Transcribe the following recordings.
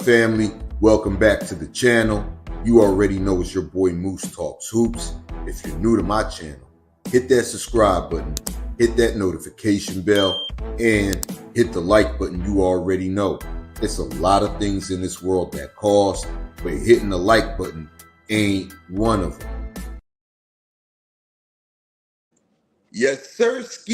family? Welcome back to the channel. You already know it's your boy Moose Talks Hoops. If you're new to my channel, hit that subscribe button, hit that notification bell, and hit the like button. You already know it's a lot of things in this world that cost, but hitting the like button ain't one of them. Yes, sirski.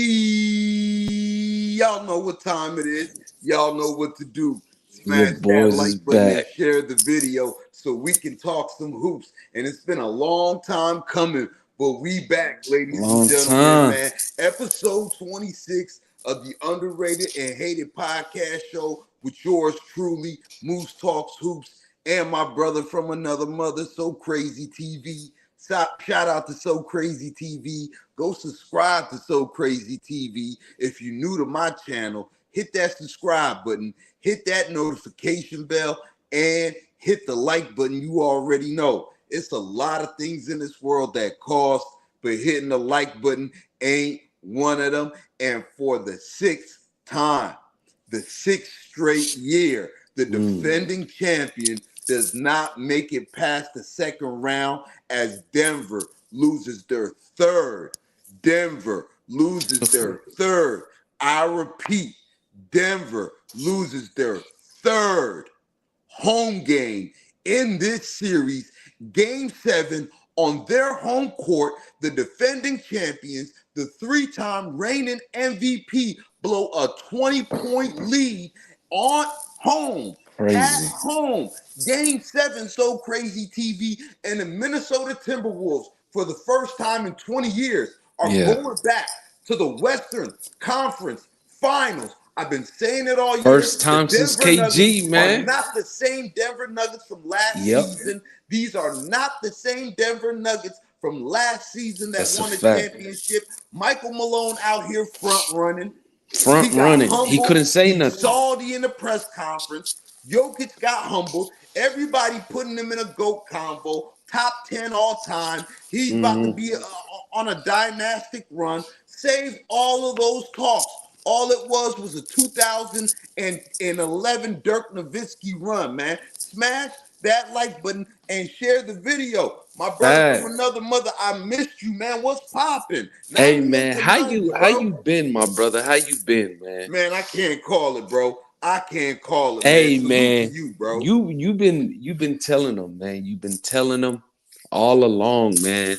Y'all know what time it is. Y'all know what to do. Smash that like button and share the video so we can talk some hoops. And it's been a long time coming, but we back, ladies and gentlemen, man. Episode 26 of the underrated and hated podcast show with yours truly, Moose Talks Hoops, and my brother from another mother, So Crazy TV. Shout out to So Crazy TV. Go subscribe to So Crazy TV. If you're new to my channel, hit that subscribe button, hit that notification bell, and hit the like button. You already know it's a lot of things in this world that cost, but hitting the like button ain't one of them. And for the sixth time, the sixth straight year, the defending champion does not make it past the second round as Denver loses their third. Denver loses their third. I repeat, Denver loses their third home game in this series. Game 7 on their home court. The defending champions, the three-time reigning MVP, blow a 20-point lead on home. At home. Game 7, So Crazy TV, and the Minnesota Timberwolves, for the first time in 20 years, are going back to the Western Conference Finals. I've been saying it all year. First time since KG, man. Are not the same Denver Nuggets from last season. These are not the same Denver Nuggets from last season that won a championship. Michael Malone out here front running. He couldn't say nothing. Salty in the press conference. Jokic got humbled. Everybody putting him in a GOAT combo. Top 10 all time. He's about to be on a dynastic run. Save all of those talks. All it was a 2011 Dirk Nowitzki run, man. Smash that like button and share the video. My brother from another mother, I missed you, man. What's popping? Hey, man, how you been, my brother? How you been, man? Man, I can't call it, bro. I can't call it. Hey, man, you, bro. You've been telling them, man. You've been telling them all along, man.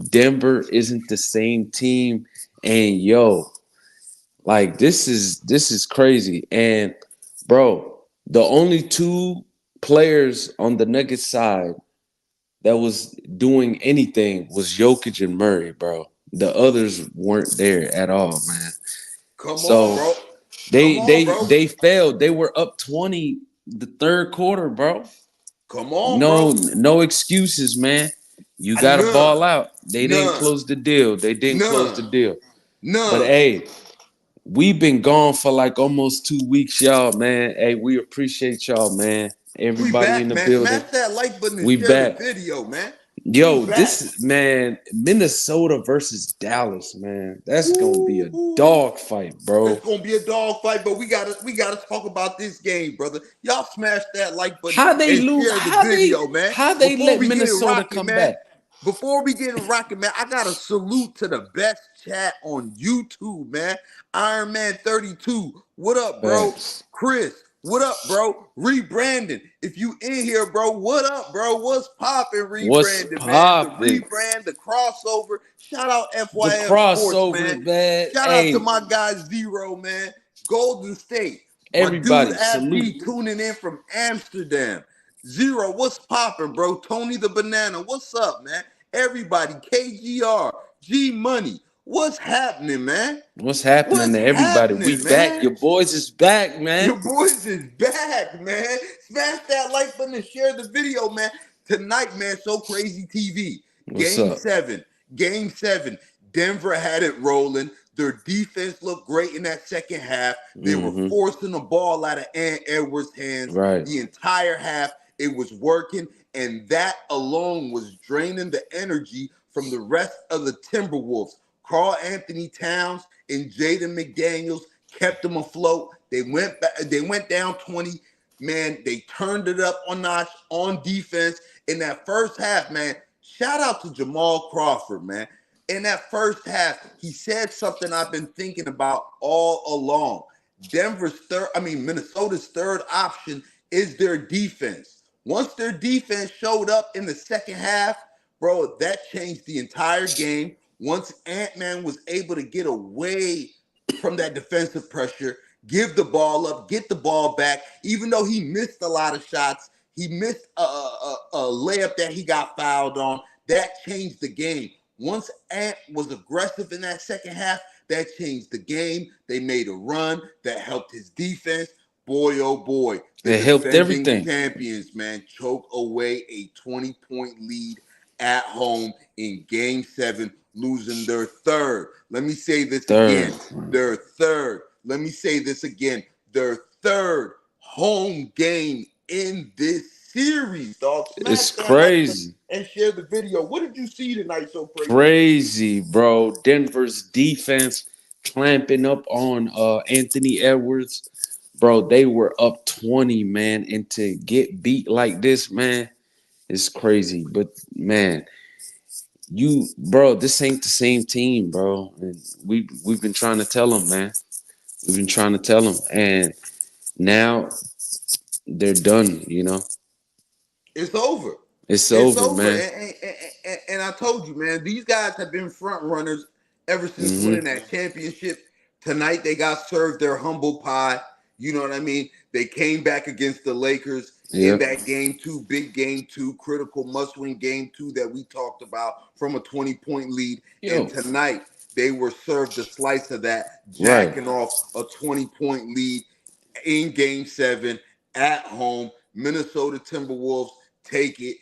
Denver isn't the same team, and yo, like this is crazy. And bro, the only two players on the Nuggets side that was doing anything was Jokic and Murray, bro. The others weren't there at all, man. Come on, bro. They failed. They were up 20 the third quarter, bro. Come on, bro. No excuses, man. You got to ball out. They didn't close the deal. But hey, we've been gone for like almost 2 weeks, y'all, man. Hey, we appreciate y'all, man. Everybody in the building. Smash that like button and share the video, man. Yo, this man, Minnesota versus Dallas, man. That's gonna be a dog fight, bro. It's gonna be a dog fight, but we gotta talk about this game, brother. Y'all smash that like button. How they lose? Man. How they let Minnesota come back? Before we get it rocking, man, I got a salute to the best chat on YouTube, man. Iron Man 32. What up, bro? Chris. What up, bro? Rebranding. If you in here, bro, what up, bro? What's popping, rebranding, man? The rebrand, the crossover. Shout out FYF Sports, man. Shout out to my guy Zero, man. Golden State. Everybody, salute. Tuning in from Amsterdam. Zero, what's popping, bro? Tony the Banana, what's up, man? Everybody, KGR, G Money. What's happening, man? What's happening to everybody? We back. Your boys is back, man. Your boys is back, man. Smash that like button and share the video, man. Tonight, man, So Crazy TV. Game 7. Denver had it rolling. Their defense looked great in that second half. They were forcing the ball out of Ant Edwards' hands the entire half. It was working, and that alone was draining the energy from the rest of the Timberwolves. Karl Anthony Towns and Jaden McDaniels kept them afloat. They went down 20. man, they turned it up on notch on defense in that first half, man. Shout out to Jamal Crawford, man. In that first half, he said something I've been thinking about all along. Minnesota's third option is their defense. Once their defense showed up in the second half, bro, that changed the entire game. Once Ant-Man was able to get away from that defensive pressure, give the ball up, get the ball back, even though he missed a lot of shots, he missed a layup that he got fouled on. That changed the game. Once Ant was aggressive in that second half, that changed the game. They made a run that helped his defense. Boy, oh boy, the It helped defending everything. champions, man, choke away a 20-point lead at home in Game 7, losing their third. Let me say this again. Their third. Let me say this again. Their third home game in this series, dog. Smash It's that like crazy. and share the video. What did you see tonight so crazy? Crazy, bro. Denver's defense clamping up on Anthony Edwards. Bro, they were up 20, man. And to get beat like this, man, it's crazy. But man, this ain't the same team, bro. And we've been trying to tell them, man. We've been trying to tell them. And now they're done, you know. It's over. It's over, man. And I told you, man, these guys have been front runners ever since winning that championship. Tonight they got served their humble pie. You know what I mean? They came back against the Lakers in that game 2, big game 2, critical must-win game 2 that we talked about from a 20-point lead. And tonight they were served a slice of that, jacking off a 20-point lead in Game 7 at home. Minnesota Timberwolves take it.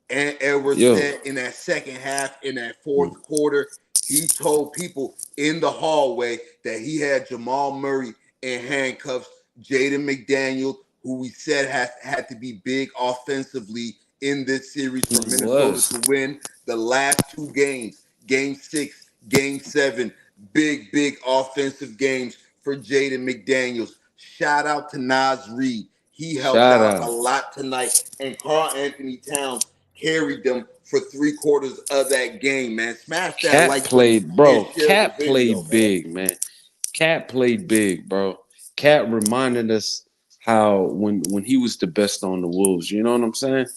And Edwards said in that second half, in that fourth quarter, he told people in the hallway that he had Jamal Murray in handcuffs. Jaden McDaniels, who we said had to be big offensively in this series for Minnesota to win the last 2 games, Game 6, Game 7, big offensive games for Jaden McDaniels. Shout out to Naz Reid. He helped out a lot tonight. And Karl-Anthony Towns carried them for 3/4 of that game, man. Smash that Cat like played, button bro. and share the video, Played big, man. Cat played big, bro. Cat reminded us how when he was the best on the Wolves. You know what I'm saying?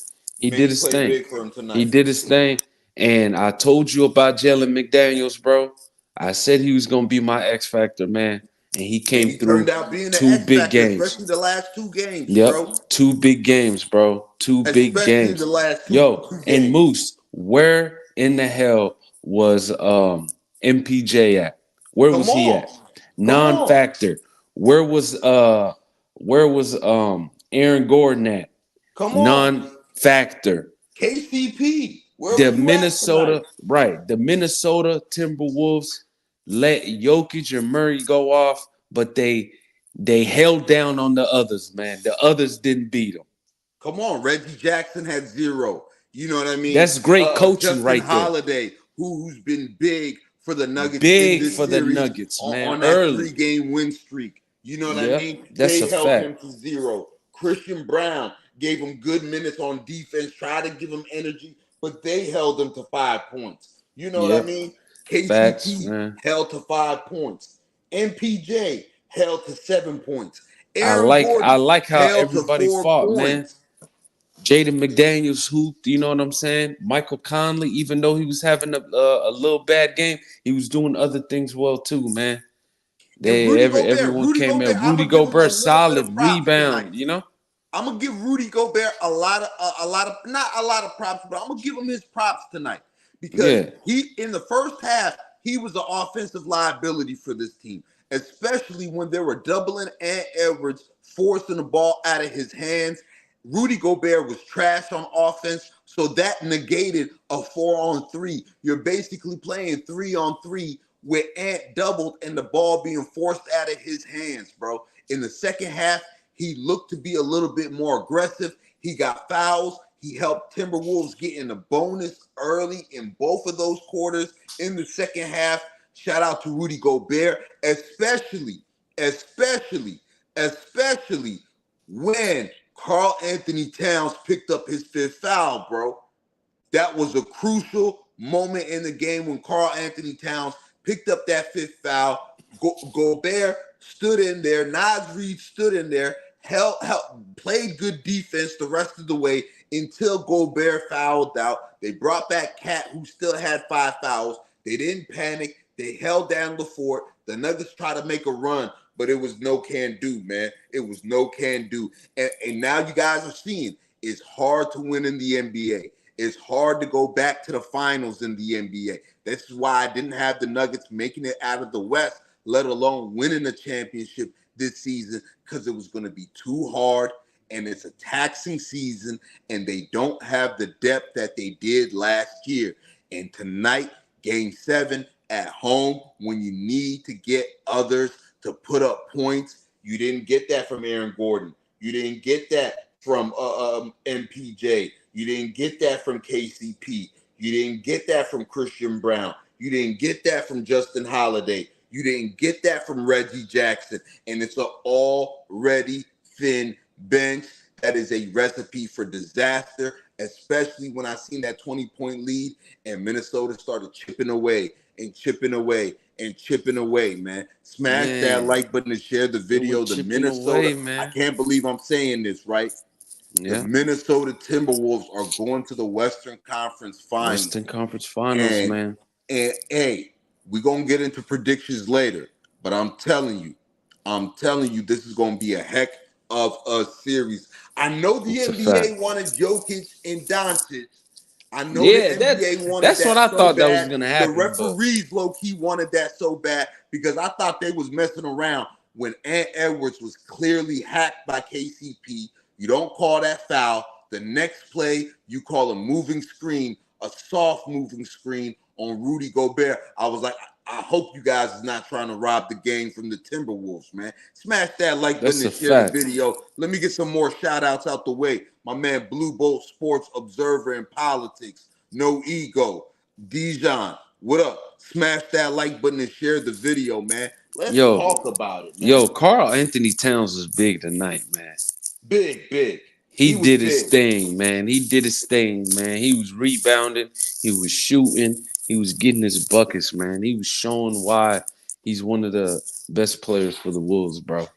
He did his thing. Big for him tonight. He did his thing. And I told you about Jalen McDaniels, bro. I said he was gonna be my X factor, man. And he came through. Turned out being 2 big games, especially the last 2 games, bro. 2 big games, bro. 2 big games. The last 2 games. And Moose, where in the hell was MPJ at? Where was he at? Non-factor. Where was Aaron Gordon at? Non-factor. KCP. The Minnesota Timberwolves let Jokic and Murray go off, but they held down on the others, man. The others didn't beat them. Come on, Reggie Jackson had 0. You know what I mean? That's great coaching Justin right there. Holiday, who's been big for the Nuggets big in this for series the Nuggets, man. On that 3-game win streak. You know what I mean? That's they a held fact. him to 0. Christian Brown gave him good minutes on defense, tried to give him energy, but they held him to 5 points. You know what I mean? KCP held to 5 points. MPJ held to 7 points. I like how everybody fought, man. Jaden McDaniels hooped, you know what I'm saying? Michael Conley, even though he was having a little bad game, he was doing other things well too, man. Everyone came in. Rudy Gobert, solid rebound, you know. I'm gonna give Rudy Gobert a lot of not a lot of props, but I'm gonna give him his props tonight because he in the first half he was an offensive liability for this team, especially when they were doubling Ant Edwards, forcing the ball out of his hands. Rudy Gobert was trash on offense, so that negated a 4-on-3. You're basically playing 3-on-3 with Ant doubled and the ball being forced out of his hands, bro. In the second half, he looked to be a little bit more aggressive. He got fouls. He helped Timberwolves get in the bonus early in both of those quarters in the second half. Shout out to Rudy Gobert, especially when Karl Anthony Towns picked up his fifth foul, bro. That was a crucial moment in the game when Karl Anthony Towns picked up that fifth foul. Gobert stood in there. Naz Reid stood in there, played good defense the rest of the way until Gobert fouled out. They brought back Cat, who still had 5 fouls. They didn't panic. They held down the fort. The Nuggets tried to make a run, but it was no can do, man. It was no can do. And now you guys are seeing it's hard to win in the NBA. It's hard to go back to the finals in the NBA. This is why I didn't have the Nuggets making it out of the West, let alone winning a championship this season, because it was going to be too hard, and it's a taxing season, and they don't have the depth that they did last year. And tonight, Game 7 at home, when you need to get others to put up points, you didn't get that from Aaron Gordon. You didn't get that from MPJ. You didn't get that from KCP. You didn't get that from Christian Brown. You didn't get that from Justin Holiday. You didn't get that from Reggie Jackson. And it's an already thin bench. That is a recipe for disaster, especially when I seen that 20-point lead and Minnesota started chipping away and chipping away and chipping away, man. Smash that like button and share the video. The Minnesota, away, I can't believe I'm saying this, right? Yeah. The Minnesota Timberwolves are going to the Western Conference Finals. Western Conference Finals, man. And hey, we're going to get into predictions later, but I'm telling you, this is going to be a heck of a series. I know the NBA wanted Jokic and Doncic. I know the NBA wanted that's that what I so thought bad. That was going to happen. The referees low-key wanted that so bad because I thought they was messing around when Ant Edwards was clearly hacked by KCP. You don't call that foul. The next play, you call a moving screen, a soft moving screen on Rudy Gobert. I was like, I hope you guys is not trying to rob the game from the Timberwolves, man. Smash that like button and share the video. Let me get some more shout outs out the way. My man, Blue Bolt Sports Observer in Politics. No Ego. Dijon, what up? Smash that like button and share the video, man. Let's talk about it, man. Karl Anthony Towns was big tonight, man. Big. He did his thing, man. He did his thing, man. He was rebounding. He was shooting. He was getting his buckets, man. He was showing why he's one of the best players for the Wolves, bro.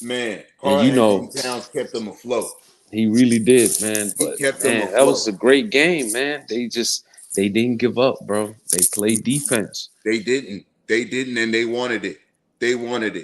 Man, Karl Anthony Towns kept them afloat. He really did, man. But man, that was a great game, man. They didn't give up, bro. They played defense. They didn't, and they wanted it. They wanted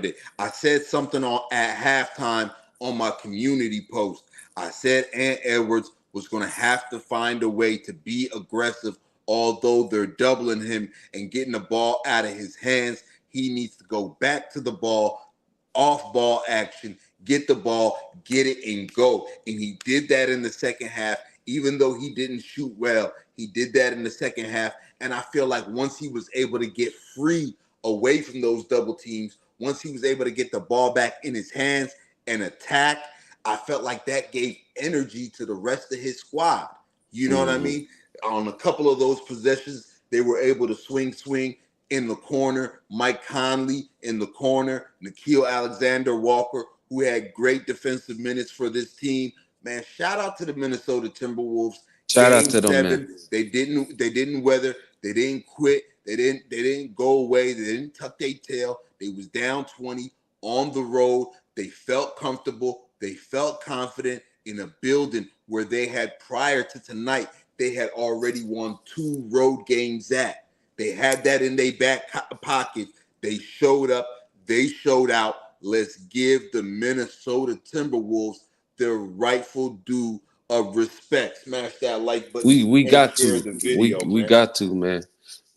it. I said something at halftime on my community post. I said Ant Edwards was going to have to find a way to be aggressive, although they're doubling him and getting the ball out of his hands. He needs to go back to the ball, off ball action, get the ball, get it, and go. And he did that in the second half. Even though he didn't shoot well, he did that in the second half. And I feel like once he was able to get free away from those double teams, once he was able to get the ball back in his hands and attack, I felt like that gave energy to the rest of his squad. You know what I mean? On a couple of those possessions, they were able to swing in the corner. Mike Conley in the corner. Nickeil Alexander-Walker, who had great defensive minutes for this team. Man, shout out to the Minnesota Timberwolves. Shout out to them, man. They didn't weather. They didn't quit. They didn't go away. They didn't tuck their tail. They was down 20 on the road. They felt comfortable. They felt confident in a building where they had, prior to tonight, they had already won 2 road games at. They had that in their back pocket. They showed up. They showed out. Let's give the Minnesota Timberwolves their rightful due of respect. Smash that like button. We got to. We got to, man.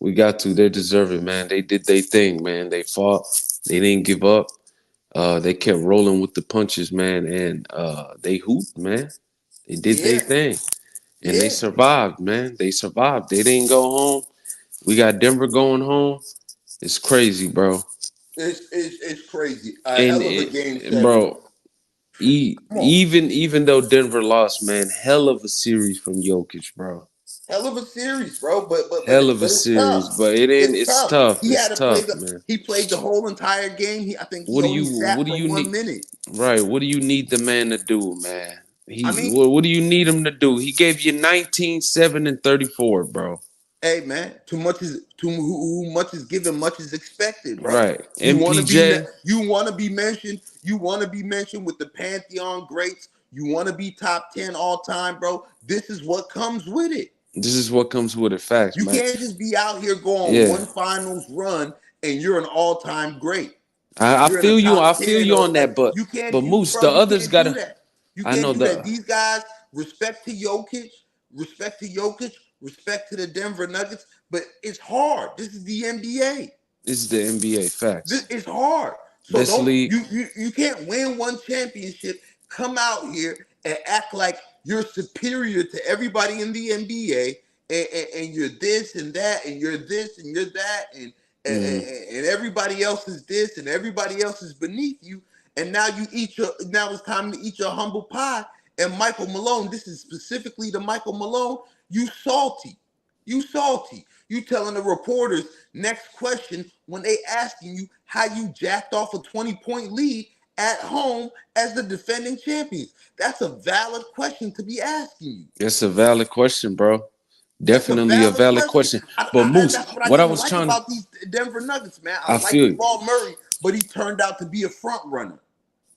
We got to. They deserve it, man. They did their thing, man. They fought. They didn't give up. They kept rolling with the punches, man, and they hooped, man. They did their thing, and they survived, man. They survived. They didn't go home. We got Denver going home. It's crazy, bro. It's crazy. Hell of a game, 7. Bro. Even though Denver lost, man, hell of a series from Jokic, bro. hell of a series, bro. Hell of a it's tough. series, but it ain't. It's It's tough. tough. He had It's to play tough, the. man. He played the whole entire game. I think he What do only you? sat What do for you need? 1 minute. Right. What do you need the man to do, man? I He. mean, What do you need him to do? He gave you 19, 7, and 34, bro. hey man, too who much is given, much is expected, bro. Right. You want to be MPJ. you want to be mentioned. You want to be mentioned with the pantheon greats. You want to be top 10 all time, bro. This is what comes with it. This is what comes with it. Facts, You man. can't just be out here going Yeah. one finals run and you're an all time great. I You're in the feel you. I top feel 10 you or on like that, but you can't but you Moose, bro, the you others can't do gotta. that. You I can't know do that. the. These guys, respect to Jokic, respect to Jokic, respect to the Denver Nuggets, but it's hard. This is the NBA. This is the NBA. This Facts. is hard. So Best don't league. you can't win one championship, come out here and act like you're superior to everybody in the NBA and you're this and that and you're this and you're that Mm. and everybody else is this and everybody else is beneath you. And now it's time to eat your humble pie. And Michael Malone, this is specifically to Michael Malone, you salty. You salty. You telling the reporters next question when they asking you how you jacked off a 20-point lead at home as the defending champions. That's a valid question to be asking you. That's a valid question, bro. That's a Definitely a valid valid question. question. But And Moose, that's what I what I didn't was like trying to, about these Denver Nuggets, man. I I like feel you. Jamal Murray, but he turned out to be a front runner.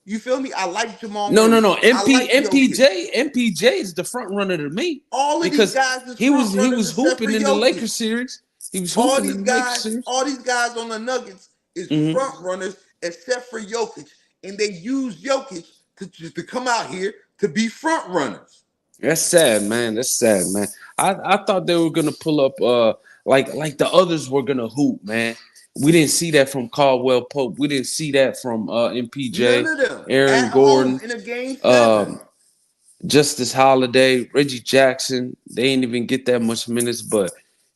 You feel me? I like Jamal No, no, Murray. no. I like Jokic. MPJ is the front runner to me All of these because guys is front he runners was except for hooping in the Jokic. Lakers series. He was hooping in the Lakers series. All these guys on the Nuggets is Hmm. front runners except for Jokic, and they use Jokic to come out here to be front runners. That's sad, man. That's sad, man. I thought they were gonna pull up like the others were gonna hoop, man. We didn't see that from Caldwell Pope. We didn't see that from None MPJ, of them Aaron at home Gordon, in a game seven. um, Justice Holiday, Reggie Jackson. They ain't even get that much minutes, but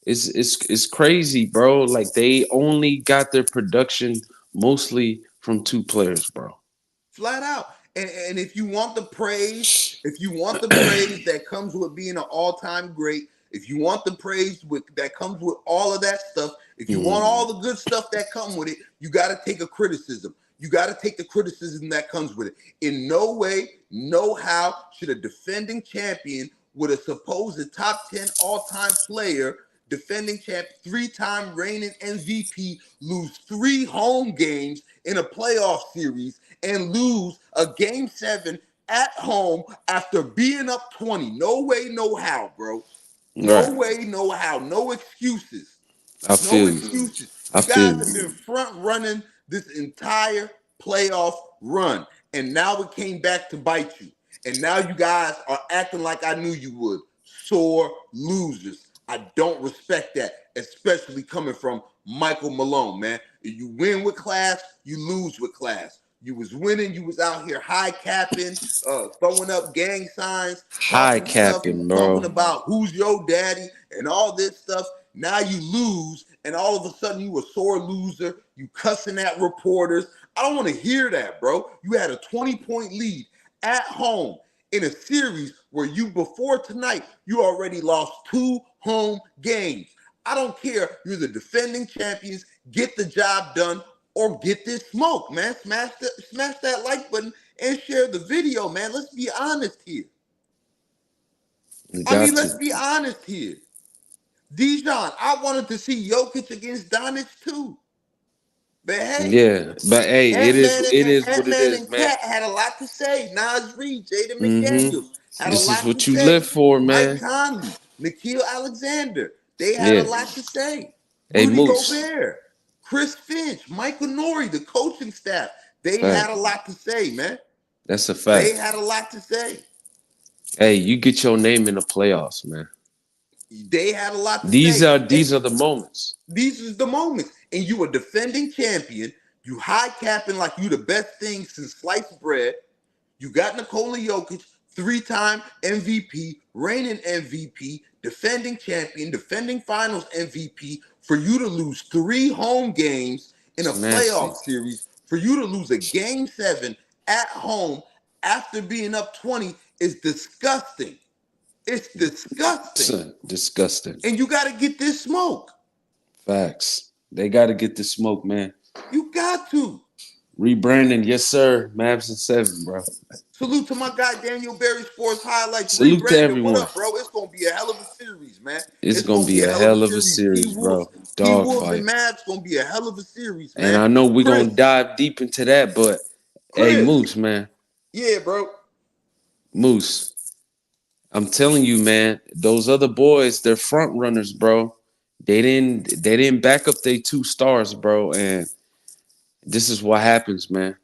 it's crazy, bro. Like they only got their production mostly from two players, bro. Flat out. And if you want the praise that comes with being an all-time great, if you want the praise with that comes with all of that stuff, if you want Mm. all the good stuff that come with it, you got to take a criticism. You got to take the criticism that comes with it. In no way, no how should a defending champion with a supposed top 10 all-time player, defending champ, three-time reigning MVP, lose 3 home games in a playoff series and lose a game 7 at home after being up 20. No way, no how, bro. No Right. way, no how. No excuses. I No feel you. excuses. I You feel guys have you. been front running this entire playoff run, and now it came back to bite you. And now you guys are acting like I knew you would. Sore losers. I don't respect that, especially coming from Michael Malone, man. You win with class, you lose with class. You was winning, you was out here high capping, throwing up gang signs, High talking capping, bro. about who's your daddy and all this stuff. Now you lose, and all of a sudden you a sore loser. You cussing at reporters. I don't want to hear that, bro. You had a 20-point lead at home in a series where you before tonight you already lost 2 home games. I don't care. You're the defending champions. Get the job done or get this smoke, man. Smash that like button and share the video, man. Let's be honest here. You I mean, got let's to. be honest here. Dijon, I wanted to see Jokic against Doncic too. But hey, Yeah, but hey, it is what it Ant-Man is, and man. Cat had a lot to say. Nas Reed, Jaden Mm-hmm. McDaniels had a This is lot to what you live say. for, Mike man. Conley, Nikhil Alexander, they had a Yeah. lot to say. Hey, Rudy Moose. Gobert, Chris Finch, Michael Nori, the coaching staff, they had Fact. a lot to say, man. That's a They fact. had a lot to say. Hey, you get your name in the playoffs, man. They had a lot to These say. are And these are the moments. these is the moments. And you a defending champion. You high capping like you the best thing since sliced bread. You got Nikola Jokic, 3-time MVP, reigning MVP, defending champion, defending finals MVP, for you to lose 3 home games in a It's nasty. playoff series, for you to lose a game 7 at home after being up 20 is disgusting. It's disgusting. Disgusting. And you got to get this smoke. Facts. They got to get the smoke, man. You got to. Rebranding, yes, sir. Mavs and 7, bro. Salute to my guy Daniel Berry Sports Highlights. Salute to Rebrandon, what everyone. up, bro? It's gonna be a hell of a series, man. It's It's gonna gonna be be a a hell of a hell of a series. series, bro. T Dog Wolves fight. and Mavs gonna be a hell of a series, And man. I know we're gonna Chris, dive deep into that, but hey, Chris, Moose, man. yeah, bro. Moose. I'm telling you, man, those other boys, they're front runners, bro. They didn't back up their 2 stars, bro. And this is what happens, man.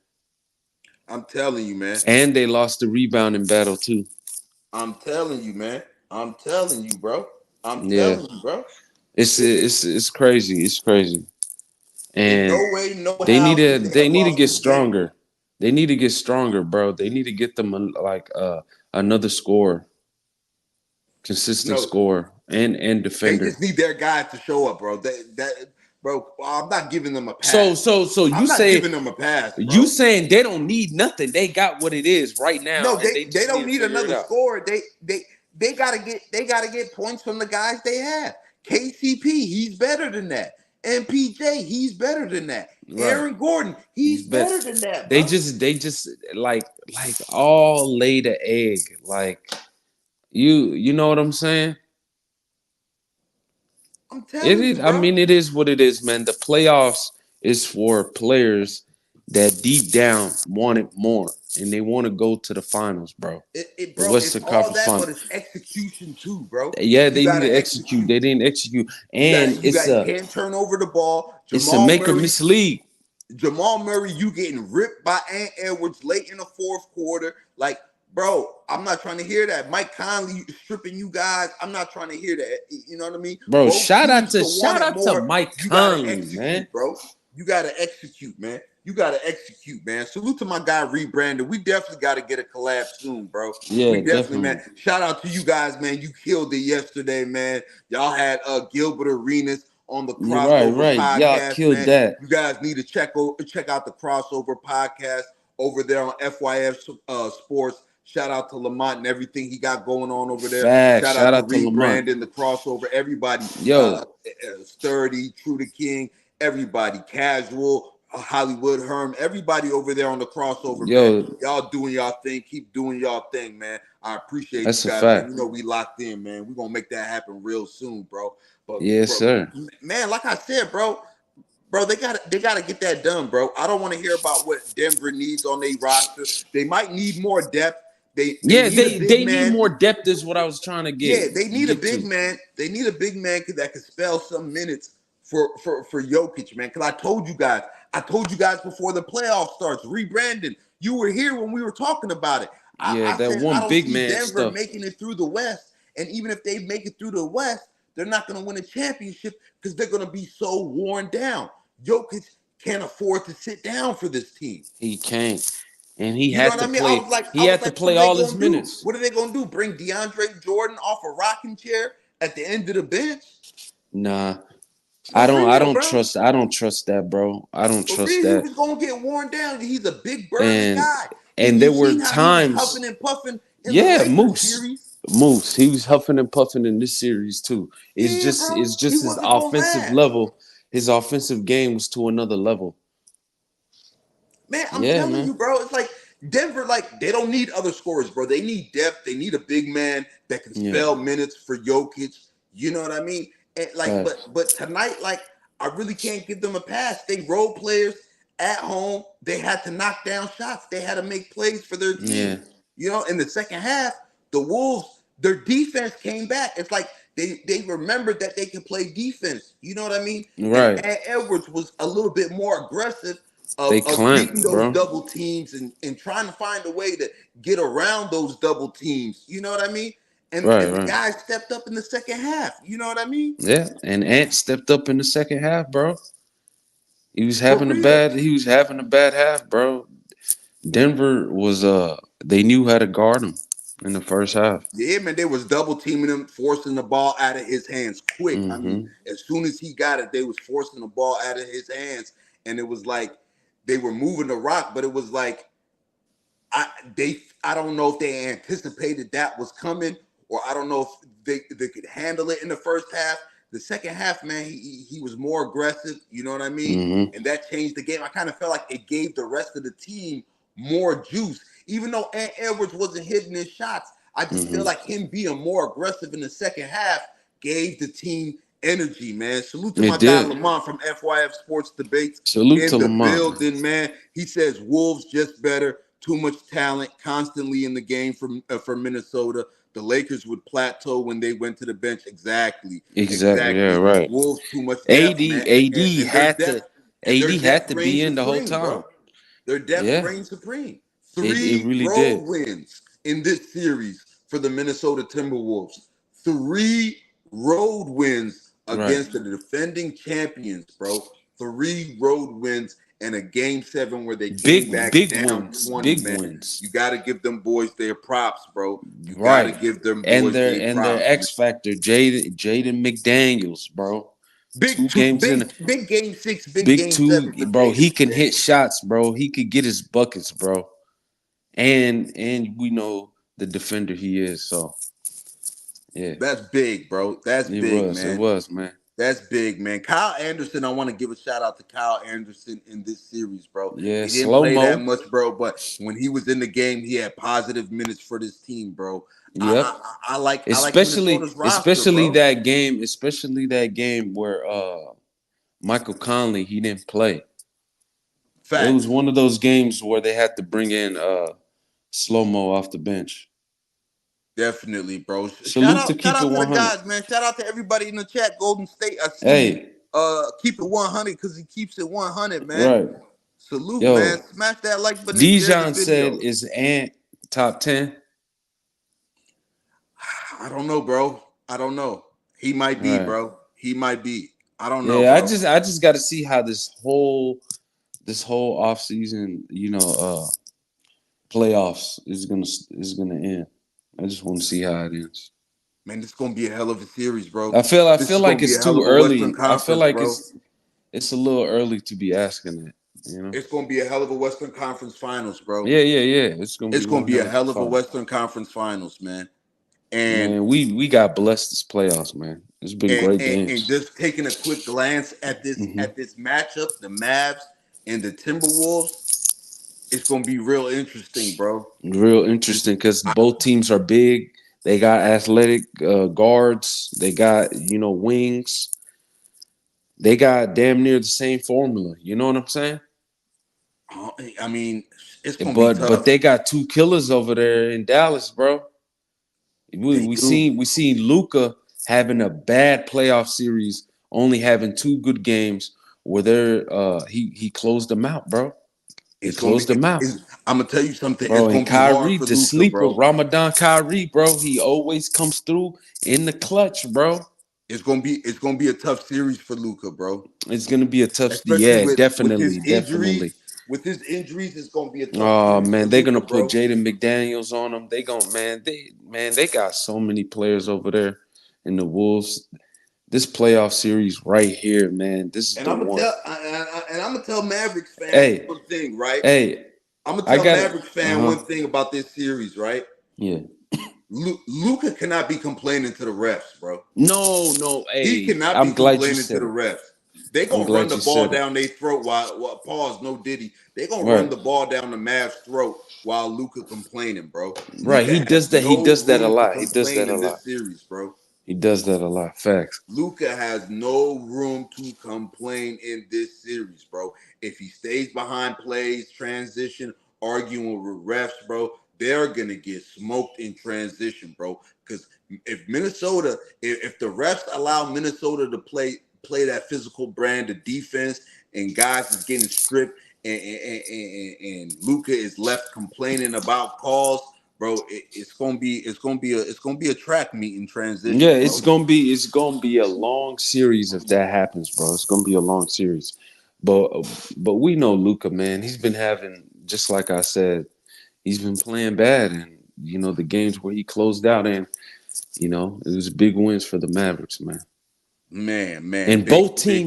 I'm telling you, man. And they lost the rebounding battle too. I'm telling you, man. I'm telling you, bro. I'm Yeah. telling you, bro. It's It, it, it's it's crazy. It's crazy. Ain't And no way, no they need how to should they they have need to lost get this game. stronger. They need to get stronger, bro. They need to get them like another scorer, consistent No, scorer, and they defender. just need their guys to show up, bro. Bro, I'm not giving them a So pass. so so I'm you not say giving them a pass, you bro. saying they don't need nothing. They got what it is right now, No, and they they just need don't to need figure it another out. scorer. They gotta get points from the guys they have. KCP, he's better than that. MPJ, he's better than that. Right. Aaron Gordon, He's he's better. better than that, They bro. just they just like all lay the egg. Like you know what I'm saying? I'm It telling is. you, I bro. mean, it is what it is, man. The playoffs is for players that deep down want it more, and they want to go to the finals, bro. The Bro, it's Western all Conference that, but Final. it's execution too, bro. Yeah, You they need to gotta execute. execute. They didn't execute, You got and you got you can't turn over the ball. it's a make or miss league. Jamal Murray, you getting ripped by Ant Edwards late in the fourth quarter. Like, bro, I'm not trying to hear that. Mike Conley stripping you guys. I'm not trying to hear that. You know what I mean? Bro, Both teams could want shout it out to more. Mike You got to Conley, man. execute, bro. You got to execute, man. You got to execute, man. Salute to my guy, Rebranded. We definitely got to get a collab soon, bro. We Yeah, definitely, man. definitely. Shout out to you guys, man. You killed it yesterday, man. Y'all had Gilbert Arenas on the You're right, crossover right. Y'all podcast, killed man. that. You guys need to check out the crossover podcast over there on FYF Sports. Shout out to Lamont and everything he got going on over there. Facts. Shout Shout out to out to Lamont. Rebranding the crossover. Everybody, Yo, Sturdy, True to King, everybody, Casual, Hollywood Herm, everybody over there on the crossover, man. yo, Y'all doing y'all thing. Keep doing y'all thing, man. I appreciate you that's a guys, man. fact. You know we locked in, man. We're gonna make that happen real soon, bro. But Yes, bro, sir. man, like I said, bro, they gotta get that done, bro. I don't want to hear about what Denver needs on their roster. They might need more depth. They Yeah, need a big they need man. more depth is what I was trying to Yeah, they need a get big to. man. They need a big man that can spell some minutes for Jokic, man. Because I told you guys before the playoff starts, rebranding. You were here when we were talking about it. Yeah, I that said I one don't big see man Denver stuff. making it through the West, and even if they make it through the West, they're not going to win a championship because they're going to be so worn down. Jokic can't afford to sit down for this team. He can't. And he You know had what to I mean? play. He I was had to like, what play are they all his gonna do? minutes. What are they gonna do? Bring DeAndre Jordan off a rocking chair at the end of the bench? Nah. For I real, don't bro. trust I don't trust that, bro. I don't For trust real, he that. was gonna get worn down. He's a big burly And guy. You there were seen how he was times, huffing and puffing in the yeah, Lakers series? Moose. He was huffing and puffing in this series too. Yeah, bro. It's He just his wasn't gonna offensive last. level. His offensive game was to another level. Man, I'm Yeah, telling man. you, bro. It's like Denver, like they don't need other scorers, bro. They need depth. They need a big man that can Yeah. spell minutes for Jokic. You know what I mean? And like, but Facts. but tonight, like, I really can't give them a pass. They role players at home. They had to knock down shots. They had to make plays for their Yeah. team. You know, in the second half, the Wolves, their defense came back. It's like they remembered that they could play defense. You know what I mean? And Right. Edwards was a little bit more aggressive They of beating clamped, those bro. double teams and trying to find a way to get around those double teams. You know what I mean? Right, And the right. guys stepped up in the second half. You know what I mean? Yeah. And Ant stepped up in the second half, bro. For real. He was having a bad half, bro. Denver was they knew how to guard him in the first half. Yeah, man, they was double teaming him, forcing the ball out of his hands quick. I mean, Mm-hmm. as soon as he got it, they was forcing the ball out of his hands, and it was like they were moving the rock, but it was like I don't know if they anticipated that was coming or I don't know if they could handle it in the first half. The second half, man, he was more aggressive. You know what I mean? Mm-hmm. And that changed the game. I kind of felt like it gave the rest of the team more juice, even though Ant Edwards wasn't hitting his shots. I just feel Mm-hmm. like him being more aggressive in the second half gave the team energy, man. Salute to my It guy did. Lamont from FYF Sports Debates Salute in to the Lamont, man. building, man. He says Wolves just better, too much talent constantly in the game for Minnesota. The Lakers would plateau when they went to the bench. Exactly, Exactly. Yeah. exactly. Right. Wolves too much AD depth, man, AD and their had to depth and AD their had depth to be reigns in the whole supreme, time. bro. Their depth Yeah. reigns supreme. It Three really road did. wins in this series for the Minnesota Timberwolves. Three road wins Right. against the defending champions, bro. Three road wins and a game 7 where they came back Big down wins. 20, Big man. wins. You got to give them boys their props, bro. You got to Right. give them And boys their their and their props, man. X factor, Jaden McDaniels, bro. Big 2 games in, big game 6, big big game two, 7 for bro. Jaden He can hit McDaniels. shots, bro. He could get his buckets, bro. And we know the defender he is. So yeah, That's big, bro. That's it big, was. It man. was, man. That's big, man. Kyle Anderson, I want to give a shout out to Kyle Anderson in this series, bro. Yeah, He didn't slow play that mo. much, bro, but when he was in the game, he had positive minutes for this team, bro. Yep. I like Minnesota's roster, Especially bro. that game where Michael Conley he didn't play. It was Facts. one of those games where they had to bring in slow mo off the bench. Definitely, bro. Salute to Shout keep it out to the 100. guys, man. Shout out to everybody in the chat. Golden State, Steve, Hey, keep it 100 because he keeps it 100, man. right. Salute, man. Yo, Smash that like button and share the Dijon said video. is Ant top 10. I don't know, bro. I don't know. He might be, Right. bro. He might be. I don't know, Yeah, bro. I just got to see how this whole offseason, playoffs is gonna end. I just want to see how it ends. Man, this is gonna be a hell of a series, bro. I This feel is like gonna be it's a hell too of a Western early. I feel Conference, like bro. it's a little early to be asking that. It's gonna be a hell of a Western Conference Finals, bro. Yeah. It's gonna be It's gonna one be hell a of a hell of a fight. Western Conference Finals, man. And Man, we got blessed this playoffs, man. It's been great and games. just taking a quick glance at Hmm. this matchup, the Mavs and the Timberwolves, it's gonna be real interesting, bro. Real interesting because both teams are big. They got athletic guards. They got wings. They got damn near the same formula. You know what I'm saying? I mean, it's gonna be But tough. they got two killers over there in Dallas, bro. We They we do. seen we seen Luka having a bad playoff series, only having two good games where he closed them out, bro. He It's gonna be. closed them out. I'm gonna tell you something. It's Bro, and gonna be hard Kyrie, for the Luca, sleeper, bro. Ramadan Kyrie, bro, he always comes through in the clutch, bro. It's gonna be a tough series for Luca, bro. It's gonna be a tough, Especially yeah, with his definitely. injuries. With his injuries, it's gonna be a tough Oh series for man, they're Luca, gonna put bro. Jaden McDaniels on them. They got so many players over there in the Wolves. This playoff series right here, man. This is And the I'm gonna one. tell Mavericks fans Hey, one thing, right? hey, I'm gonna I tell got it. Mavericks fan Uh one huh. thing about this series, right? Yeah. Luca cannot be complaining to the refs, bro. No. He Hey, cannot be I'm glad you complaining to said the it. refs. They I'm gonna run glad the you ball said it. down their throat while pause, no Diddy. They gonna run Right. the ball down the Mavs' throat while Luca complaining, bro. Right. Luca has He no does that a room to lot. He does complain that a in lot. this series, bro. He does that a lot. Facts. Luca has no room to complain in this series, bro. If he stays behind plays, transition, arguing with refs, bro, they're gonna get smoked in transition, bro. Because if the refs allow Minnesota to play that physical brand of defense, and guys is getting stripped, and Luca is left complaining about calls, bro, it's gonna be a track meet in Yeah, transition, bro. it's gonna be a long series if that happens, bro. It's gonna be a long series. But we know Luca, man. He's been having, just like I said, he's been playing bad, and the games where he closed out, and it was big wins for the Mavericks, man. Man, And big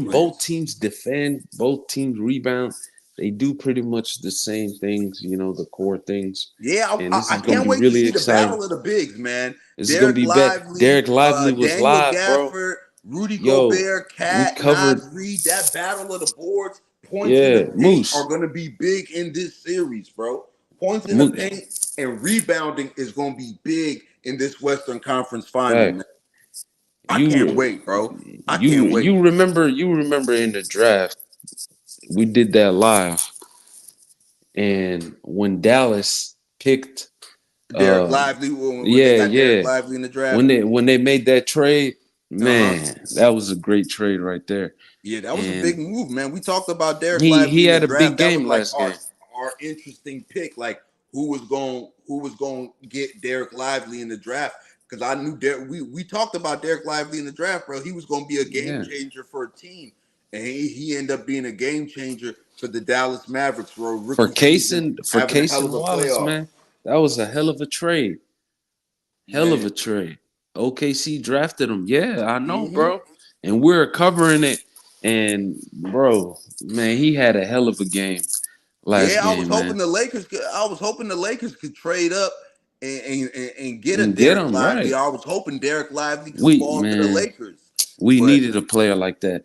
wins. both teams defend, both teams rebound. they do pretty much the same things, the core things. Yeah, And this I is gonna can't be wait to really see the exciting. battle of the bigs, man. This is gonna Derek be bad. Lively, Derek Lively was Daniel live, bro. Gafford, Rudy Yo, Gobert, we Cat, covered. Naz Reid. That battle of the boards, points in the Yeah, paint are Moose. going to be big in this series, bro. Points in the Moose. paint and rebounding is going to be big in this Western Conference final, man. Fact. I can't You wait, bro. I you can't wait. you remember in the draft we did that live, and when Dallas picked, Derek uh, Lively, when they yeah, got Derek yeah, Lively in the draft. when they made that trade, Uh-huh. man, that was a great trade right there. Yeah, that was a big And move, man. We talked about Derek he Lively in the had a big draft. That was game like last game. our interesting pick. Like who was going to get Derek Lively in the draft? Because I knew we talked about Derek Lively in the draft, bro. He was going to be a game Yeah, changer for a team, and he ended up being a game changer for the Dallas Mavericks for a for rookie season, For having a Case hell and of a Wallace, playoff, man, that was a hell of a trade. Hell of man. a trade. OKC drafted him. Yeah, I know, Hmm. bro. And we're covering it. And bro, man, he had a hell of a game last Yeah, I was game, hoping man. the Lakers could. I was hoping the Lakers could trade up and get a And get Derek him Lively. right. I was hoping Derek Lively could We fall to the man, Lakers, we but needed a player like that.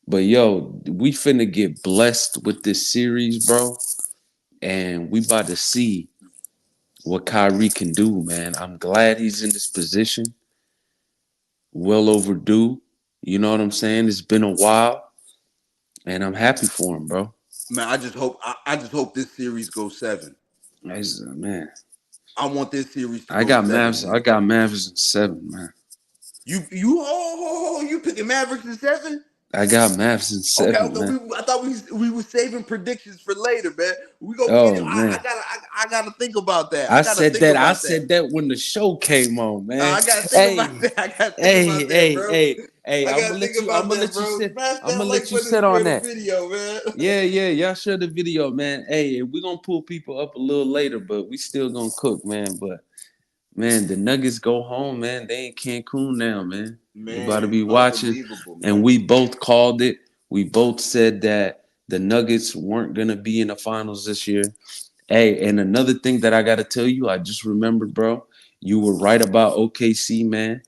But yo, we finna get blessed with this series, bro. And we about to see what Kyrie can do, man. I'm glad he's in this position. Well overdue. You know what I'm saying? It's been a while. And I'm happy for him, bro. man, I just hope this series goes seven. Man, I want this series to I go got seven, Mavs. I man. got Mavs in 7, man. You picking Mavericks in seven? I got Mavs in Okay, 7, okay. man. I thought we were saving predictions for later, man. We gonna get it. Oh man, I gotta think about that. I gotta think I about that. said that when the show came on, man. I gotta think about Hey, that. I gotta think about that, bro. hey. I I'm gotta gonna think let you. I'm about gonna that, let you bro. sit. Smash I'm that gonna let like you button and sit share on the that. video, man. Yeah. Y'all share the video, man. Hey, we gonna pull people up a little later, but we still gonna cook, man. But man, the Nuggets go home, man. They in Cancun now, man. You about to Man, be watching. unbelievable, And man. we both called it. We both said that the Nuggets weren't gonna be in the finals this year. Hey, and another thing that I gotta tell you, I just remembered, bro. You were right about OKC, man.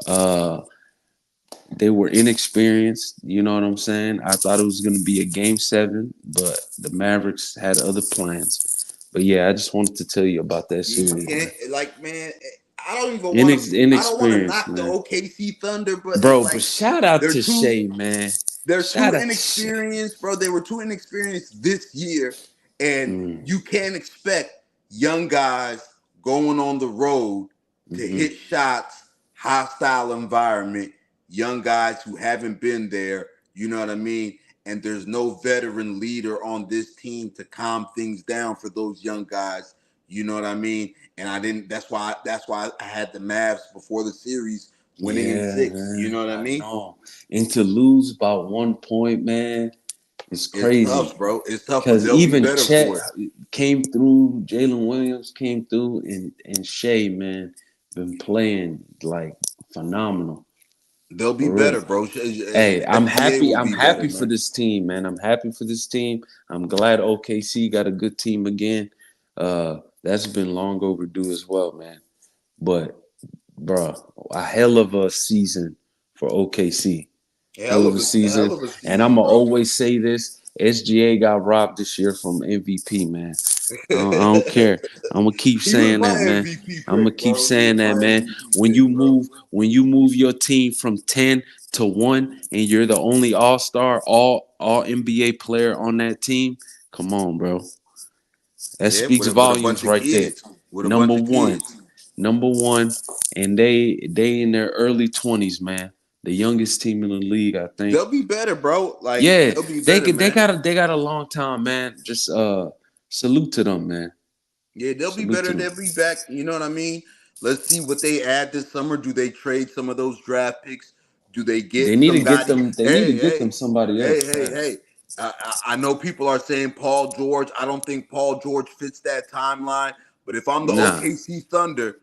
Uh, they were inexperienced. You know what I'm saying? I thought it was gonna be a game 7, but the Mavericks had other plans. But yeah, I just wanted to tell you about that Yeah, you series, man. can't like, man. I don't even want to. I don't want to Inexperienced, knock the man. OKC Thunder, but it's Bro, but like shout out they're to too Shay, man. they're too Shout out to Shay. inexperienced, bro. They were too inexperienced this year, and Mm, you can't expect young guys going on the road to hmm. hit shots, hostile environment, young guys who haven't been there. You know what I mean? And there's no veteran leader on this team to calm things down for those young guys. You know what I mean? And I didn't. That's why I had the Mavs before the series winning in Yeah, 6. You man. know what I I mean? know. And to lose by 1 point, man, it's It's crazy. tough, bro. It's tough, but Because they'll be even better Chet for it. came through, Jalen Williams came through, and Shay, man, been playing like phenomenal. They'll be For better, real. bro. Hey, The I'm SGA happy. will I'm be better, happy for man. this team, man. I'm happy for this team. I'm glad OKC got a good team again. That's been long overdue as well, man. But, bro, a hell of a season for OKC. Hell of a Hell season. of a And I'm season, gonna bro. always say this: SGA got robbed this year from MVP, man. I don't care. I'm gonna keep He was saying my that, man. MVP I'm gonna pick, keep bro. He saying was that, my man. MVP When you pick, bro. move your team from 10 to 1, and you're the only All Star, all NBA player on that team, come on, bro. That Yeah, speaks with a bunch volumes of right there. kids. With a Number bunch of one, kids. number one, and they in their early 20s, man. The youngest team in the league, I think. They'll be better, bro. Like Yeah, they'll be better, man. they got a long time, man. Just salute to them, man. Yeah, they'll be Salute to better. them. They'll be back. You know what I mean? Let's see what they add this summer. Do they trade some of those draft picks? Do they They get need to get somebody? them. They need to Hey, get them hey, somebody hey, else. hey, hey. I know people are saying Paul George. I don't think Paul George fits that timeline. But if I'm the Nah, OKC Thunder,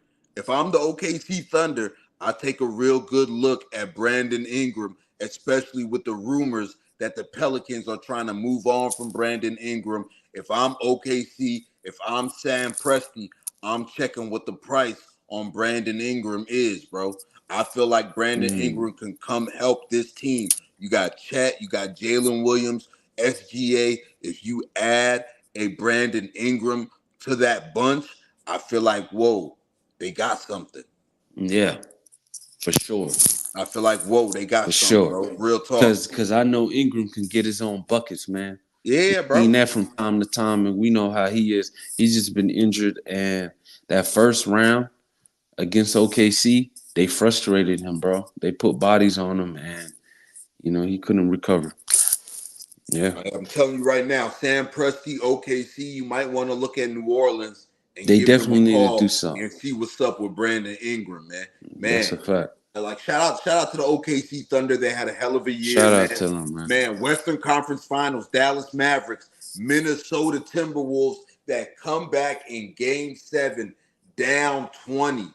I take a real good look at Brandon Ingram, especially with the rumors that the Pelicans are trying to move on from Brandon Ingram. If I'm OKC, if I'm Sam Presti, I'm checking what the price on Brandon Ingram is, bro. I feel like Brandon Ingram can come help this team. You got Chet, you got Jalen Williams, SGA. If you add a Brandon Ingram to that bunch, I feel like, whoa, they got something. Yeah, for sure. I feel like, whoa, they got For something, sure. bro. Real talk. Cause I know Ingram can get his own buckets, man. Yeah, We bro. seen that from time to time, and we know how he is. He's just been injured, and that first round against OKC, they frustrated him, bro. They put bodies on him, and he couldn't recover. Yeah, I'm telling you right now, Sam Presti, OKC, you might want to look at New Orleans and they give them a definitely need to do call something. and see what's up with Brandon Ingram, man. That's Man, a fact. like shout out to the OKC Thunder. They had a hell of a year, Shout out man. to them, man. Man, Western Conference Finals, Dallas Mavericks, Minnesota Timberwolves that come back in Game 7, down 20.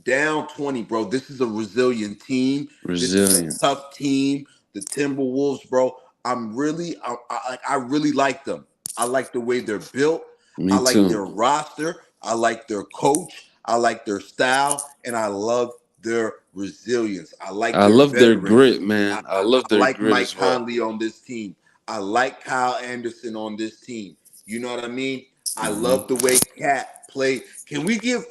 Down 20, bro. This is a resilient team. This is a Resilient. tough team. The Timberwolves, bro. I really like them. I like the way they're built. I Me like too. their roster. I like their coach. I like their style, and I love their resilience. I like I their love their veterans. grit, man. I love I their like grit Mike as well. Conley on this team. I like Kyle Anderson on this team. You know what I mean? I love the way Cat played. Can we give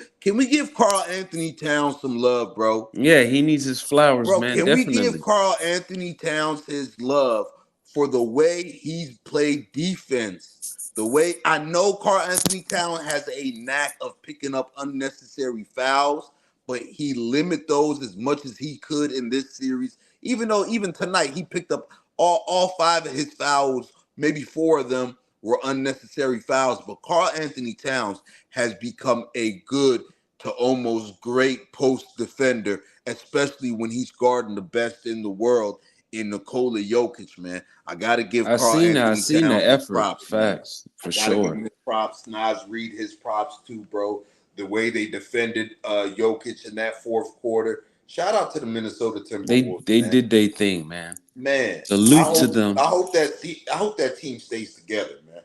Carl Anthony Towns some love, bro? Yeah, he needs his flowers, Bro, man. can we give Definitely. Carl Anthony Towns his love for the way he's played defense? The way I know Carl Anthony Towns has a knack of picking up unnecessary fouls, but he limit those as much as he could in this series. Even though even tonight he picked up all five of his fouls, maybe four of them were unnecessary fouls. But Carl Anthony Towns has become a good to almost great post defender, especially when he's guarding the best in the world in Nikola Jokic, man. I got to give I Carl seen that. I Anthony seen the Towns his effort. props, man. Facts. I For got to give sure. him his props. Nas Reed his props too, bro. The way they defended Jokic in that fourth quarter. Shout out to the Minnesota They Timberwolves, they man. did their thing, man. Man, Salute to them. I hope that team stays together, man.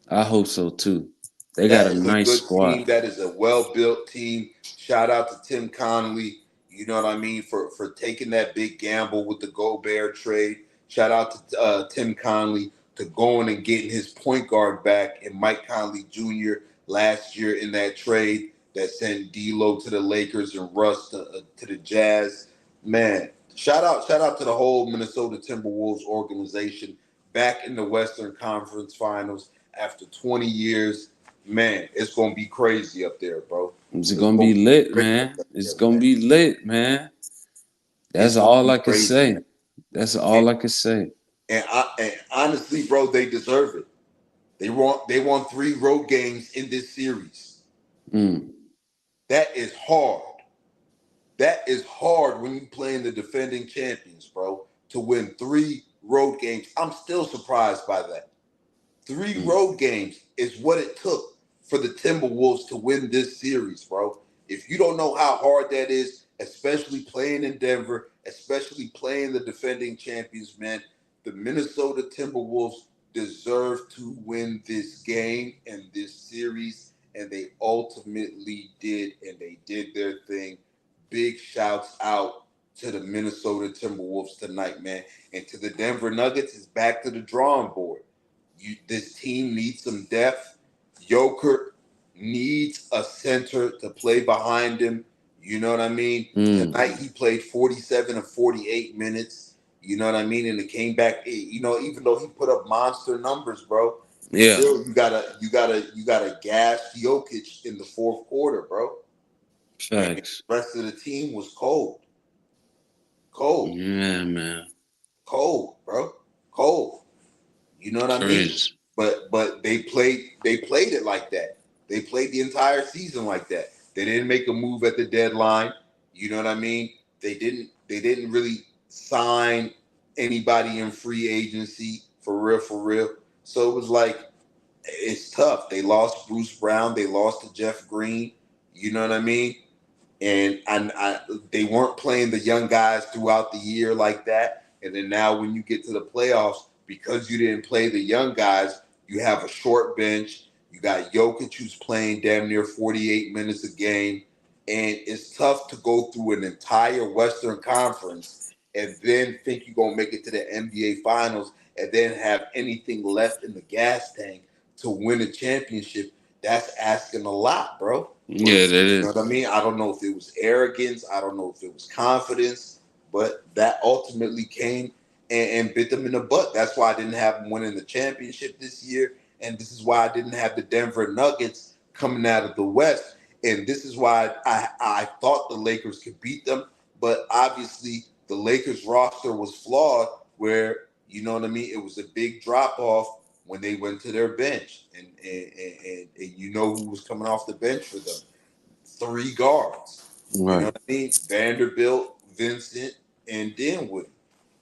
I hope so too. They got That a is a nice good squad. team. That is a well-built team. Shout out to Tim Connolly, you know what I mean, for taking that big gamble with the Gobert trade. Shout out to Tim Connolly to going and getting his point guard back and Mike Conley Jr. last year in that trade that sent D'Lo to the Lakers and Russ to the Jazz. Man, shout out to the whole Minnesota Timberwolves organization back in the Western Conference Finals after 20 years. Man, it's gonna be crazy up there, bro. It's It's gonna gonna be be lit, crazy man. up It's there, gonna man. be lit, man. It's That's gonna all be I can crazy, say. man. That's And, all I can say. and honestly, bro, they deserve it. They won 3 road games in this series. Mm. That is hard. That is hard when you playing the defending champions, bro. To win 3 road games, I'm still surprised by that. Three Mm. road games is what it took for the Timberwolves to win this series, bro. If you don't know how hard that is, especially playing in Denver, especially playing the defending champions, man, the Minnesota Timberwolves deserve to win this game and this series, and they ultimately did, and they did their thing. Big shouts out to the Minnesota Timberwolves tonight, man. And to the Denver Nuggets, it's back to the drawing board. This team needs some depth. Joker needs a center to play behind him. You know what I mean? Mm. Tonight he played 47 of 48 minutes. You know what I mean? And it came back, even though he put up monster numbers, bro, Yeah. still you gotta gas Jokic in the fourth quarter, bro. And the Facts. rest of the team was cold. Cold. Yeah, man. Cold, bro. Cold. You know what I mean? Crazy. But they played it like that. They played the entire season like that. They didn't make a move at the deadline. You know what I mean? They didn't really sign anybody in free agency for real, for real. So it was like it's tough. They lost Bruce Brown. They lost to Jeff Green. You know what I mean? And they weren't playing the young guys throughout the year like that. And then now when you get to the playoffs, because you didn't play the young guys, you have a short bench. You got Jokic who's playing damn near 48 minutes a game. And it's tough to go through an entire Western Conference and then think you're going to make it to the NBA Finals and then have anything left in the gas tank to win a championship. That's asking a lot, bro. But Yeah, that you know is. what I mean? I don't know if it was arrogance. I don't know if it was confidence, but that ultimately came and bit them in the butt. That's why I didn't have them winning the championship this year. And this is why I didn't have the Denver Nuggets coming out of the West. And this is why I thought the Lakers could beat them. But obviously, the Lakers roster was flawed where, you know what I mean? It was a big drop off when they went to their bench. And you know who was coming off the bench for them? Three guards. You know Right. what I mean? Vanderbilt, Vincent, and Dinwiddie.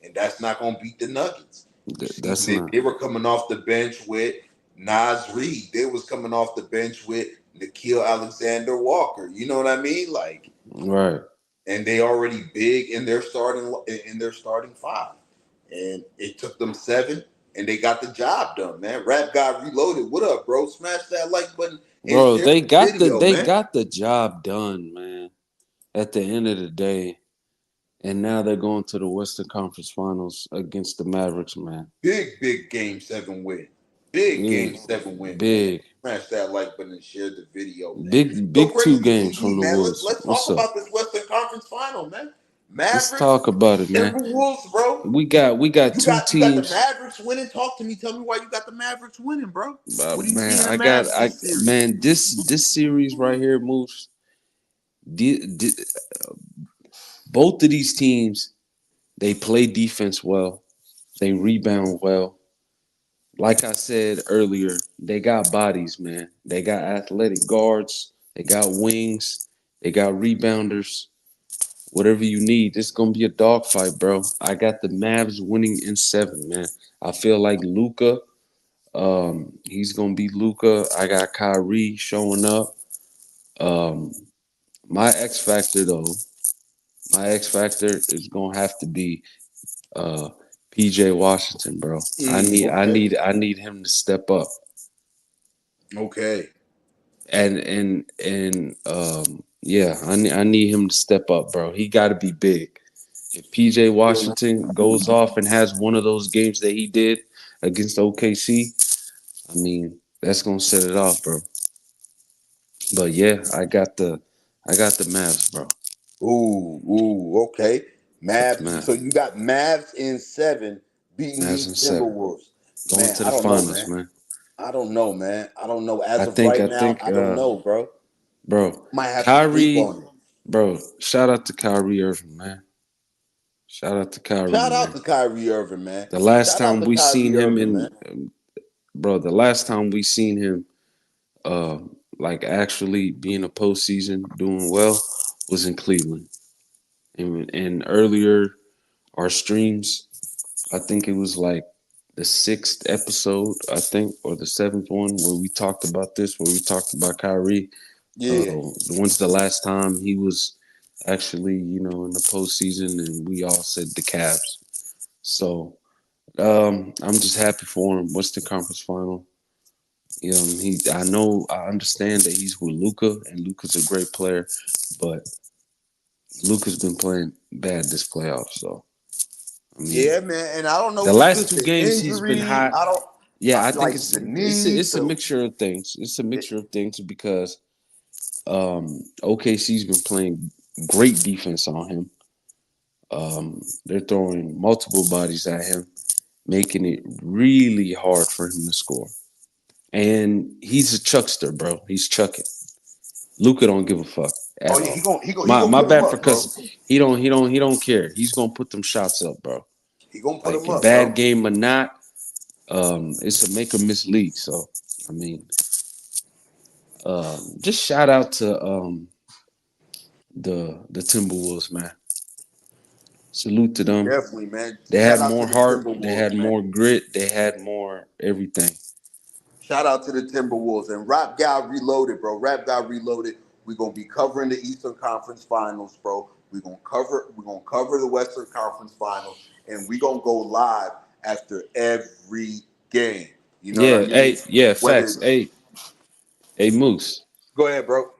And that's not going to beat the Nuggets. See, That's not they were coming off the bench with Nas Reed. They was coming off the bench with Nikhil Alexander Walker. You know what I mean? Like, right. and they already big in their starting five. And it took them 7, and they got the job done, man. Rap God Reloaded. What up, bro? Smash that like button and Bro, share they the got the video, they man. got the job done, man. At the end of the day, and now they're going to the Western Conference Finals against the Mavericks, man. Big game 7 win. Big Yeah, game 7 win, man. big, Smash that like button and share the video, man. So big two crazy games from TV, the man. Wolves. Let's talk What's up? about this Western Conference final, man. Let's Mavericks, talk about it, man. Timberwolves, bro. We got two You got the teams. Mavericks winning. Talk to me. Tell me why you got the Mavericks winning, bro. What do you see Man, in the I got Mavs I this series? man this series right here moves. Both of these teams, they play defense well. They rebound well. Like I said earlier, they got bodies, man. They got athletic guards. They got wings. They got rebounders. Whatever you need, it's gonna be a dogfight, bro. I got the Mavs winning in 7, man. I feel like Luka. He's gonna be Luka. I got Kyrie showing up. Um, my X factor though, my X factor is gonna have to be uh PJ Washington, bro. Okay. I need him to step up. Okay. And yeah, I need him to step up, bro. He got to be big. If PJ Washington goes off and has one of those games that he did against OKC, I mean, that's gonna set it off, bro. But yeah, I got the Mavs, bro. Okay. Got the Mavs. So Mavs. you got Mavs in 7 beating Mavs these in 7, Timberwolves. going Man, to I the don't know, finals, man. man. I don't know, man. I don't know. As I of think right I now, think I don't know, bro. bro, Might have to sleep Kyrie, on it. bro. Shout out to Kyrie Irving, man. Shout out to Kyrie, Shout out man. to Kyrie Irving, man. The last Shout out time to we seen Kyrie him Irving, in, man. bro, the last time we seen him, uh, like actually being a postseason doing well was in Cleveland. And earlier our streams, I think it was like the 6th episode, I think, or the 7th one where we talked about this, where we talked about Kyrie. Yeah. When's the last time he was actually, in the postseason? And we all said the Cavs. So I'm just happy for him. What's the conference final? I understand that he's with Luka, and Luka's a great player, but Luka's been playing bad this playoff. So I mean, Yeah, man. And I don't the know if last it's two the games he's been injury. hot. I don't Yeah, I think like it's the it's a, knee. it's a So mixture of things. It's a mixture of things because OKC's been playing great defense on him. They're throwing multiple bodies at him, making it really hard for him to score. And he's a chuckster, bro. He's chucking. Luka don't give a fuck oh at yeah, all. he gonna My put him bad for up, bro. cussing. He don't care. He's gonna put them shots up, bro. He gonna put Like him a up, bad bro. game or not, it's a make or miss league. So I mean, just shout out to the Timberwolves, man. Salute to them. Definitely, man. They Shout had out to more the heart. They Timberwolves, had man. more grit. They had more everything. Shout out to the Timberwolves and Rap Guy Reloaded, bro. Rap Guy Reloaded. We're gonna be covering the Eastern Conference Finals, bro. We're gonna cover the Western Conference Finals, and we're gonna go live after every game. You know what I Yeah, mean? hey, yeah, Whether facts. Hey, Moose, Go ahead, bro.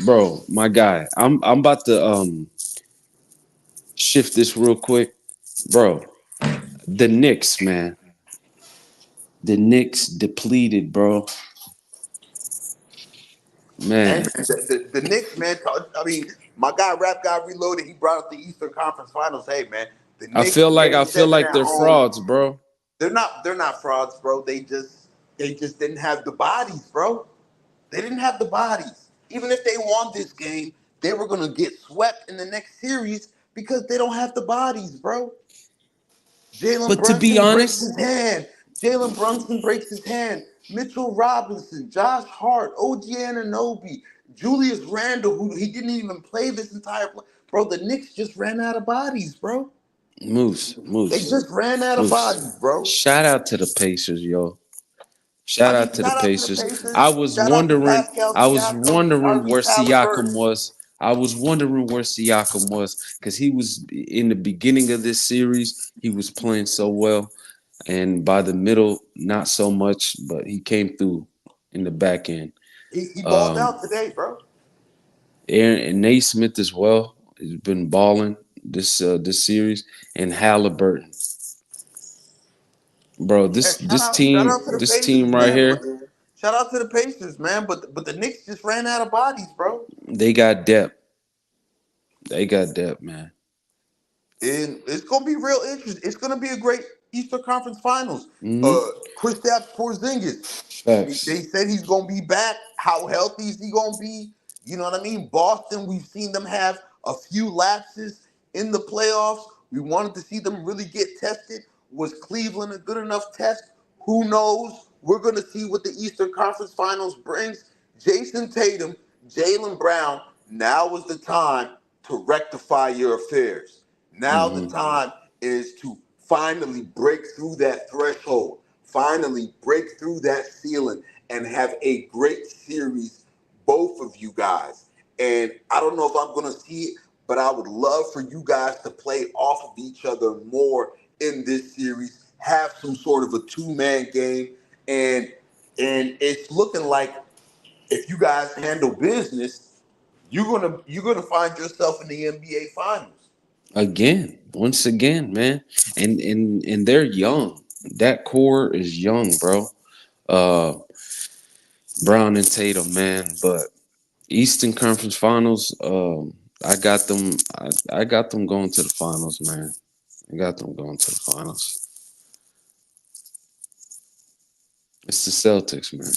bro, my guy. I'm about to shift this real quick, bro. The Knicks, man. The Knicks depleted, bro. Hey, man, Man, the Knicks, man. I mean, my guy, Rap God Reloaded, he brought up the Eastern Conference Finals. Hey, man, the Knicks I game feel seven like at they're home. frauds, bro. They're not frauds, bro. They just didn't have the bodies, bro. They didn't have the bodies. Even if they won this game, they were gonna get swept in the next series because they don't have the bodies, bro. Jalen But to be Brunson breaks honest, his hand. Jalen Brunson breaks his hand. Mitchell Robinson, Josh Hart, OG Anunoby, Julius Randle, who he didn't even play this entire play. Bro, the Knicks just ran out of bodies, bro. Moose, They Moose, just ran out of Moose. bodies, bro. Shout out to the Pacers, yo. I Shout mean, out to the shout out to the Pacers. Pacers. Shout out to Pascal I was Siakam, wondering where Tyrese Siakam Halliburton. was. I was wondering where Siakam was because he was in the beginning of this series. He was playing so well, and by the middle, not so much. But he came through in the back end. He balled Um, out today, bro. Aaron and Naismith as well has been balling this series, and Halliburton, bro. Yeah, shout out to the This Pacers, team right man. But here, shout out to the Pacers, man. But the Knicks just ran out of bodies, bro. they got depth. They got depth, man. And it's gonna be real interesting. It's gonna be a great Eastern Conference Finals. Hmm. Kristaps Porzingis. They Facts. said he's gonna be back. How healthy is he gonna be? You know what I mean? Boston, we've seen them have a few lapses in the playoffs. We wanted to see them really get tested. Was Cleveland a good enough test? Who knows? We're gonna see what the Eastern Conference Finals brings. Jason Tatum, Jalen Brown. Now is the time to rectify your affairs. Now the Hmm. time is to finally break through that threshold, finally break through that ceiling, and have a great series, both of you guys. And I don't know if I'm going to see it, but I would love for you guys to play off of each other more in this series, have some sort of a two-man game, and it's looking like if you guys handle business, you're gonna find yourself in the NBA Finals. Again, once again, man, and they're young. That core is young, bro. Uh, Brown and Tatum, man. But Eastern Conference Finals, I got them. I got them going to the finals, man. I got them going to the finals. It's the Celtics, man.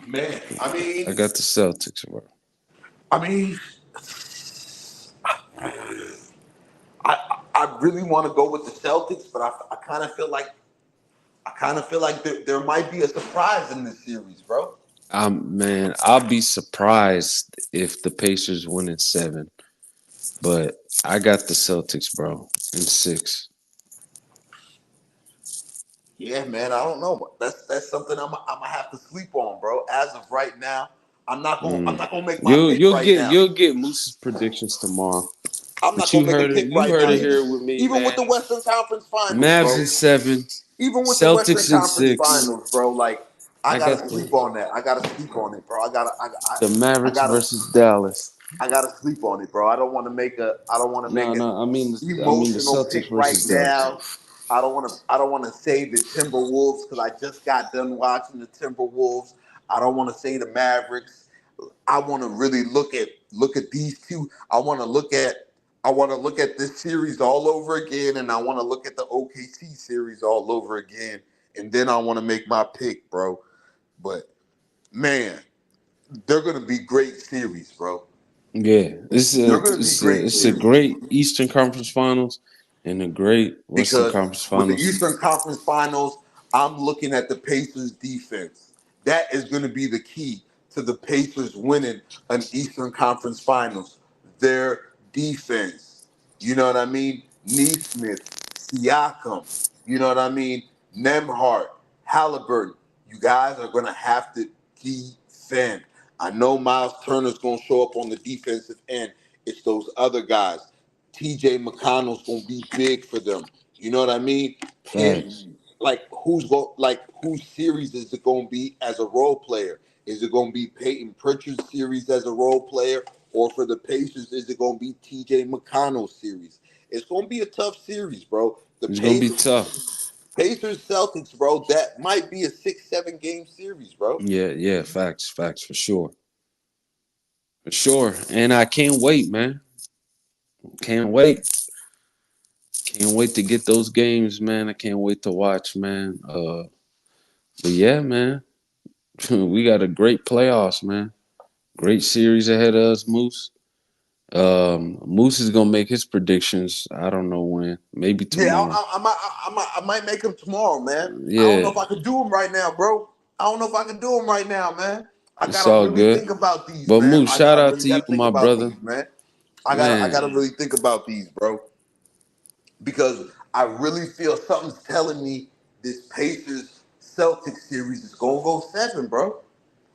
Man, I I mean, got the Celtics, bro. I mean, I really want to go with the Celtics, but I kind of feel like there might be a surprise in this series, bro. Man, I'll be surprised if the Pacers win in seven, but I got the Celtics, bro, in six. Yeah, man, I don't know. That's something I'm gonna have to sleep on, bro. As of right now, I'm Mm. not gonna make my pick right now. You'll get Moose's predictions tomorrow. I'm not But gonna make a pick you right heard now. it here with me, Even with man. the Western Conference Finals, Mavs bro. in seven, Even with the Western Celtics in Conference six. Finals, bro. Like I I gotta got sleep on that. I gotta sleep on it, bro. the I Mavericks gotta versus Dallas. I gotta sleep on it, bro. I don't want to make No, an no, I mean the emotional pick Celtics right versus Dallas. now. I don't want to say the Timberwolves because I just got done watching the Timberwolves. I don't want to say the Mavericks. I want to really look at these two. I want to look at this series all over again, and I want to look at the OKC series all over again, and then I want to make my pick, bro. But man, they're gonna be great series, bro. Yeah, They're gonna be great it's a series great Eastern Conference Finals and a great Western because Conference with the Finals. Eastern Conference Finals, I'm looking at the Pacers defense. That is going to be the key to the Pacers winning an Eastern Conference Finals. Their defense. You know what I mean? Neesmith, Siakam. You know what I mean? Nemhart, Halliburton. You guys are going to have to defend. I know Miles Turner's going to show up on the defensive end. It's those other guys. TJ McConnell's going to be big for them. You know what I mean? Facts. Like whose series is it going to be as a role player? Is it going to be Peyton Pritchard's series as a role player, or for the Pacers, is it going to be T.J. McConnell's series? It's going to be a tough series, bro. The It's gonna be tough. Pacers Celtics, bro. That might be a 6-7 game series, bro. Yeah, yeah, facts for sure. For sure. And I can't wait, man. Can't wait. Can't wait to get those games, man. I can't wait to watch, man. But yeah, man. We got a great playoffs, man. Great series ahead of us, Moose. Moose is gonna make his predictions. I don't know when. Maybe Yeah, tomorrow. I might make them tomorrow, man. I don't know Yeah, if I can do them right now, bro. I don't know if I can do them right now, man. I it's gotta all really good. think about these, But man. Moose, shout I out really to you, gotta think my about brother. these, man. I Man. gotta really think about these, bro, because I really feel something's telling me this Pacers Celtics series is gonna go 7, bro.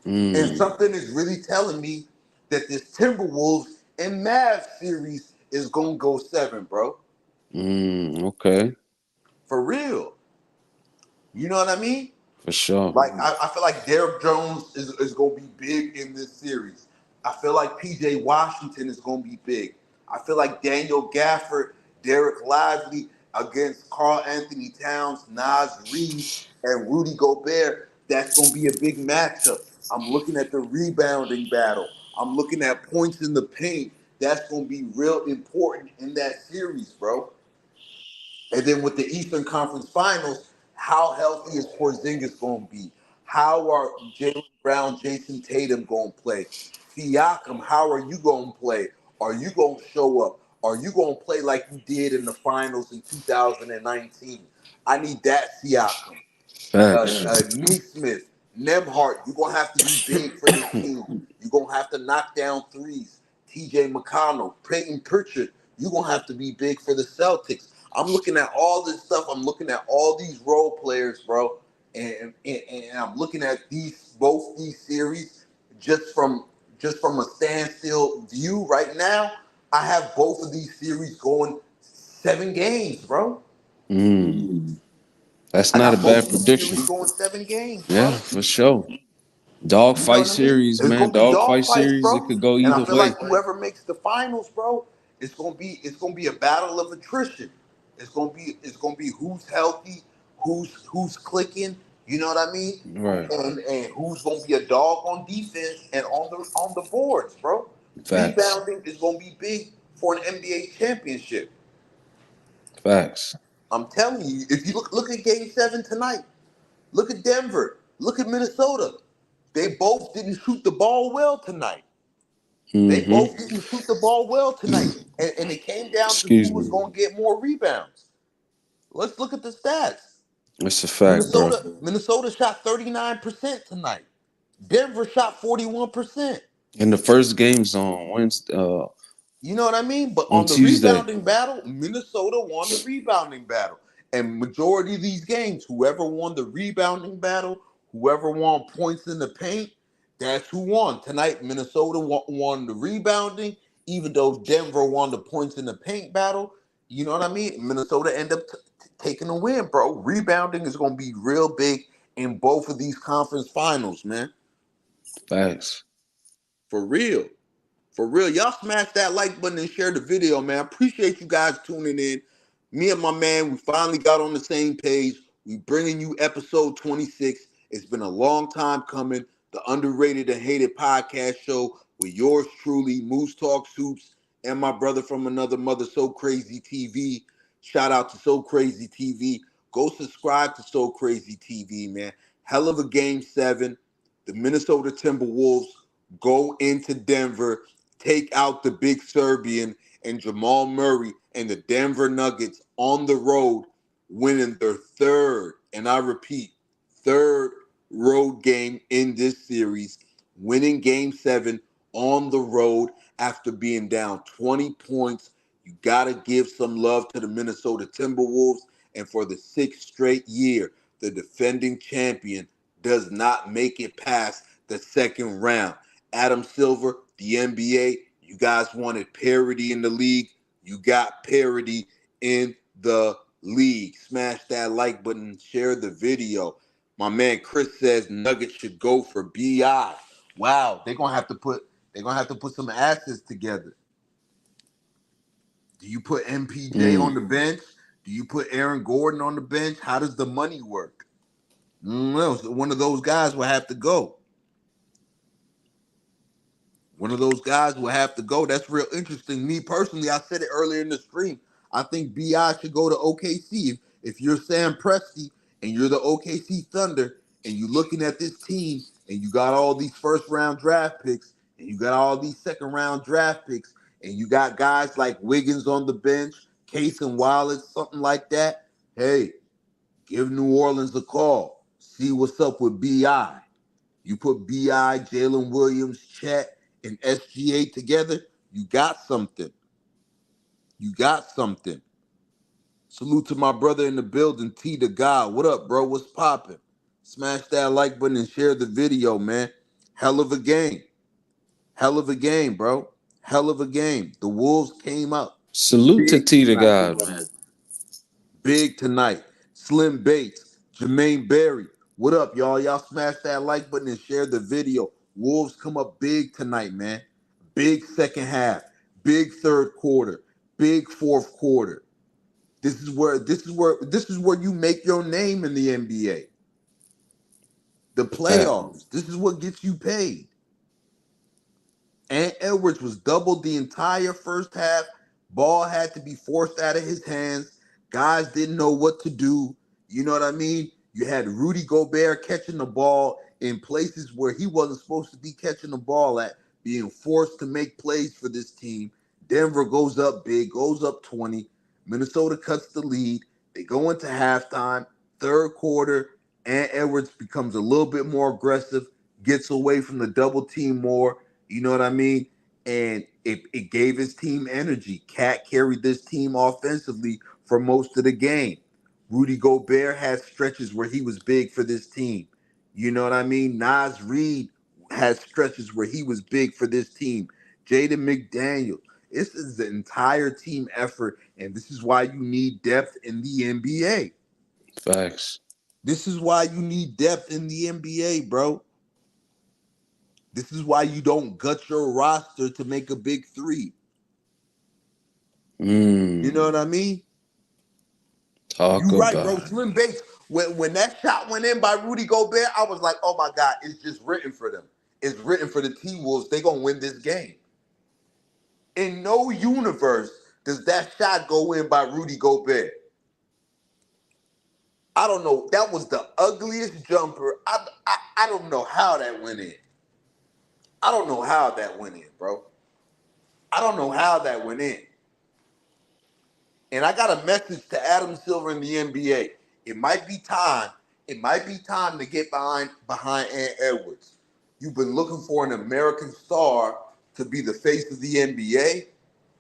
And Mm, something is really telling me that this Timberwolves and Mavs series is gonna go 7, bro. okay. For real. You know what I mean? For sure. Like I feel like Derrick Jones is gonna be big in this series. I feel like PJ Washington is gonna be big. I feel like Daniel Gafford, Derek Lively against Carl Anthony Towns, Nas Reed, and Rudy Gobert. That's gonna be a big matchup. I'm looking at the rebounding battle. I'm looking at points in the paint. That's gonna be real important in that series, bro. And then with the Eastern Conference Finals, how healthy is Porzingis going to be? How are Jalen Brown, Jason Tatum going to play? Siakam, how are you going to play? Are you going to show up? Are you going to play like you did in the finals in 2019? I need that Siakam. Facts. Neesmith, Nemhart, you're going to have to be big for this team. You're going to have to knock down threes. TJ McConnell, Peyton Pritchard, you're going to have to be big for the Celtics. I'm looking at all this stuff. I'm looking at all these role players, bro. And I'm looking at both these series just from a standstill view right now. I have both of these series going 7 games, bro. Mm, that's I not a got both bad of these prediction. series going 7 games, Yeah, bro. for sure. You know Dogfight what I mean? series, It's man. gonna be Dogfight dog fights, series. It bro. could go And I either feel way. like whoever makes the finals, bro, it's gonna be a battle of attrition. It's gonna be who's healthy, who's clicking. You know what I mean? Right. And who's gonna be a dog on defense and on the boards, bro. Facts. Rebounding is gonna be big for an NBA championship. Facts. I'm telling you, if you look at Game 7 tonight, look at Denver, look at Minnesota. They both didn't shoot the ball well tonight. They Mm-hmm. both didn't shoot the ball well tonight. And it came down to who Excuse was me. going to get more rebounds. Let's look at the stats. It's a fact, bro. Minnesota shot 39% tonight. Denver shot 41%. And the first game's on Wednesday, You know what I mean? But on on the Tuesday. rebounding battle, Minnesota won the rebounding battle. And majority of these games, whoever won the rebounding battle, whoever won points in the paint, that's who won. Tonight, Minnesota won the rebounding, even though Denver won the points in the paint battle. You know what I mean? Minnesota end up taking the win, bro. Rebounding is going to be real big in both of these conference finals, man. Facts. For real. For real, y'all smash that like button and share the video, man. Appreciate you guys tuning in. Me and my man, we finally got on the same page. We bringing you episode 26. It's been a long time coming. The underrated and hated podcast show with yours truly, Moose Talk Soups, and my brother from another mother, So Crazy TV. Shout out to So Crazy TV. Go subscribe to So Crazy TV, man. Hell of a game 7. The Minnesota Timberwolves go into Denver, take out the big Serbian and Jamal Murray and the Denver Nuggets on the road, winning their third, and I repeat, third road game in this series, winning game 7 on the road after being down 20 points. You got to give some love to the Minnesota Timberwolves. And for the 6th straight year, the defending champion does not make it past the second round. Adam Silver, the NBA, you guys wanted parity in the league. You got parity in the League. Smash that like button, share the video. My man Chris says Nuggets should go for BI. Wow, they're gonna have to put some asses together. Do you put MPJ on the bench? Do you put Aaron Gordon on the bench? How does the money work? No, one of those guys will have to go. One of those guys will have to go. That's real interesting. Me personally, I said it earlier in the stream. I think BI should go to OKC. If you're Sam Presti and you're the OKC Thunder and you're looking at this team and you got all these first round draft picks and you got all these second round draft picks and you got guys like Wiggins on the bench, Case and Wallace, something like that, hey, give New Orleans a call. See what's up with BI. You put BI, Jalen Williams, Chet, and SGA together, you got something. You got something. Salute to my brother in the building, T the God. What up, bro? What's popping? Smash that like button and share the video, man. Hell of a game. Hell of a game, bro. Hell of a game. The Wolves came up Salute to big T the tonight. God, man. Big tonight. Slim Bates, Jermaine Berry. What up, y'all? Y'all smash that like button and share the video. Wolves come up big tonight, man. Big second half, big third quarter, big fourth quarter. This is where you make your name in the NBA. The Fact. playoffs. This is what gets you paid. And Edwards was doubled the entire first half. Ball had to be forced out of his hands. Guys didn't know what to do. You know what I mean? You had Rudy Gobert catching the ball in places where he wasn't supposed to be catching the ball at, being forced to make plays for this team. Denver goes up big, goes up 20. Minnesota cuts the lead. They go into halftime, third quarter, and Edwards becomes a little bit more aggressive, gets away from the double team more. You know what I mean? And it gave his team energy. Cat carried this team offensively for most of the game. Rudy Gobert had stretches where he was big for this team. You know what I mean? Nas Reed had stretches where he was big for this team. Jaden McDaniel. This is the entire team effort, and this is why you need depth in the NBA. Facts. This is why you need depth in the NBA, bro. This is why you don't gut your roster to make a big three. You know what I mean? Talk You right, bro. about it. Slim Bates. When that shot went in by Rudy Gobert, I was like, oh my God, it's just written for them. It's written for the T-Wolves. They're gonna win this game. In no universe does that shot go in by Rudy Gobert. I don't know. That was the ugliest jumper. I don't know how that went in. I don't know how that went in, bro. I don't know how that went in. And I got a message to Adam Silver in the NBA. It might be time. It might be time to get behind Ant Edwards. You've been looking for an American star to be the face of the NBA.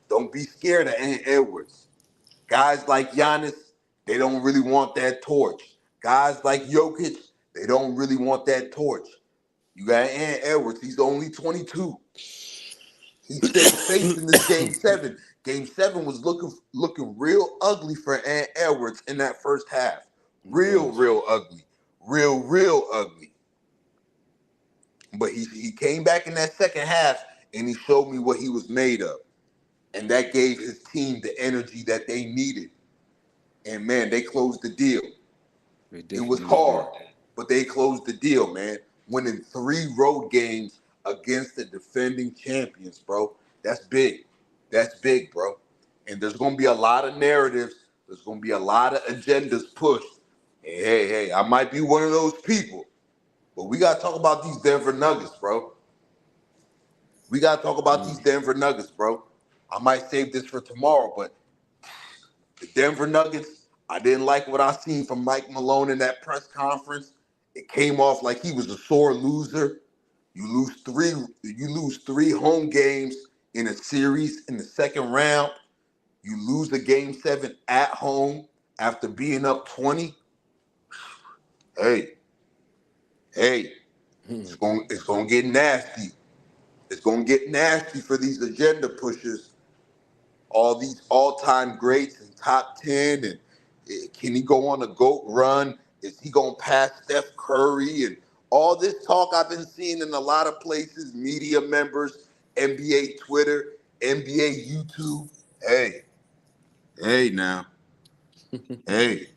Don't be scared of Ant Edwards. Guys like Giannis, they don't really want that torch. Guys like Jokic, they don't really want that torch. You got Ant Edwards. He's only 22. He stayed facing this game seven. Game seven was looking real ugly for Ant Edwards in that first half. Real ugly. Real ugly. But he came back in that second half and he showed me what he was made of. And that gave his team the energy that they needed. And man, they closed the deal. It was hard, but they closed the deal, man. Winning 3 road games against the defending champions, bro. That's big. That's big, bro. And there's going to be a lot of narratives. There's going to be a lot of agendas pushed. Hey, I might be one of those people, but we got to talk about these Denver Nuggets, bro. We got to talk about these Denver Nuggets, bro. I might save this for tomorrow, but the Denver Nuggets, I didn't like what I seen from Mike Malone in that press conference. It came off like he was a sore loser. You lose three home games in a series in the second round. You lose the game 7 at home after being up 20. Hey, it's gonna get nasty. It's gonna get nasty for these agenda pushers, all these all-time greats and top 10 and Can he go on a GOAT run? Is he gonna pass Steph Curry? And all this talk I've been seeing in a lot of places, media members, NBA Twitter, NBA YouTube. Hey, hey now, hey,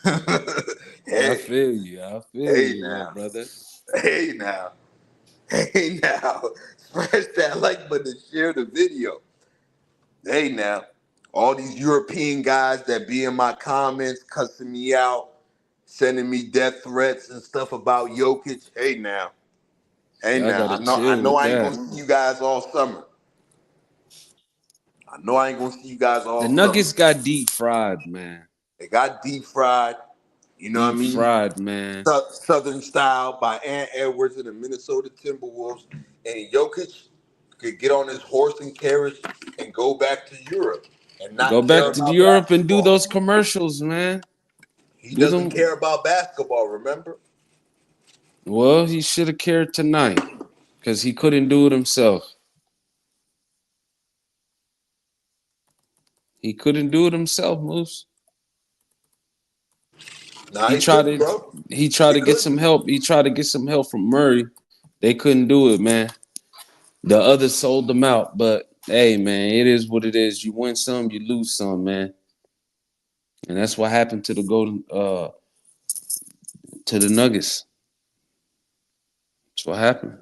I hey, feel you. I feel hey you, my now, brother. hey now, hey now. Smash that like button and share the video. Hey now, all these European guys that be in my comments cussing me out, sending me death threats and stuff about Jokic. Hey now, hey Y'all now. gotta I chill know with I ain't that. gonna see you guys all summer. I know I ain't gonna see you guys The all summer. Nuggets got deep fried, man. They got deep fried. You know what I Deep mean? fried, man. Southern style by Ant Edwards and the Minnesota Timberwolves. And Jokic could get on his horse and carriage and go back to Europe and Go not care back to about Europe and do those basketball. commercials, man. He Do doesn't them. care about basketball, remember? Well, he should have cared tonight because he couldn't do it himself. He couldn't do it himself, Moose. Nah, He he tried couldn't, to bro. he tried He to get couldn't. some help. He tried to get some help from Murray. They couldn't do it, man. The others sold them out, but hey, man, it is what it is. You win some, you lose some, man. And that's what happened to the to the Nuggets. That's what happened.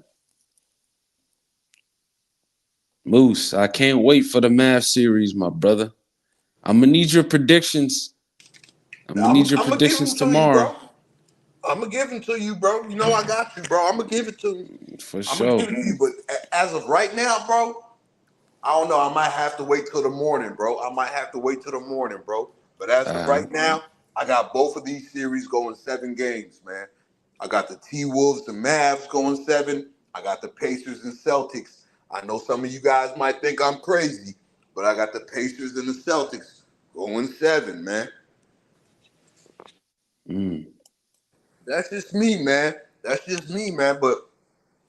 Moose, I can't wait for the Mavs series, my brother. I'm gonna need your predictions. I'm gonna need your I'm gonna give him predictions to you, tomorrow. bro. I'm gonna give him to you, bro. You know I got you, bro. I'm gonna give it to you. For I'm gonna give sure. it to you. But as of right now, bro, I don't know. I might have to wait till the morning, bro. I might have to wait till the morning, bro. But as of Uh-huh. right now, I got both of these series going 7 games, man. I got the T Wolves and Mavs going 7. I got the Pacers and Celtics. I know some of you guys might think I'm crazy, but I got the Pacers and the Celtics going 7, man. Mm. That's just me, man. That's just me, man. But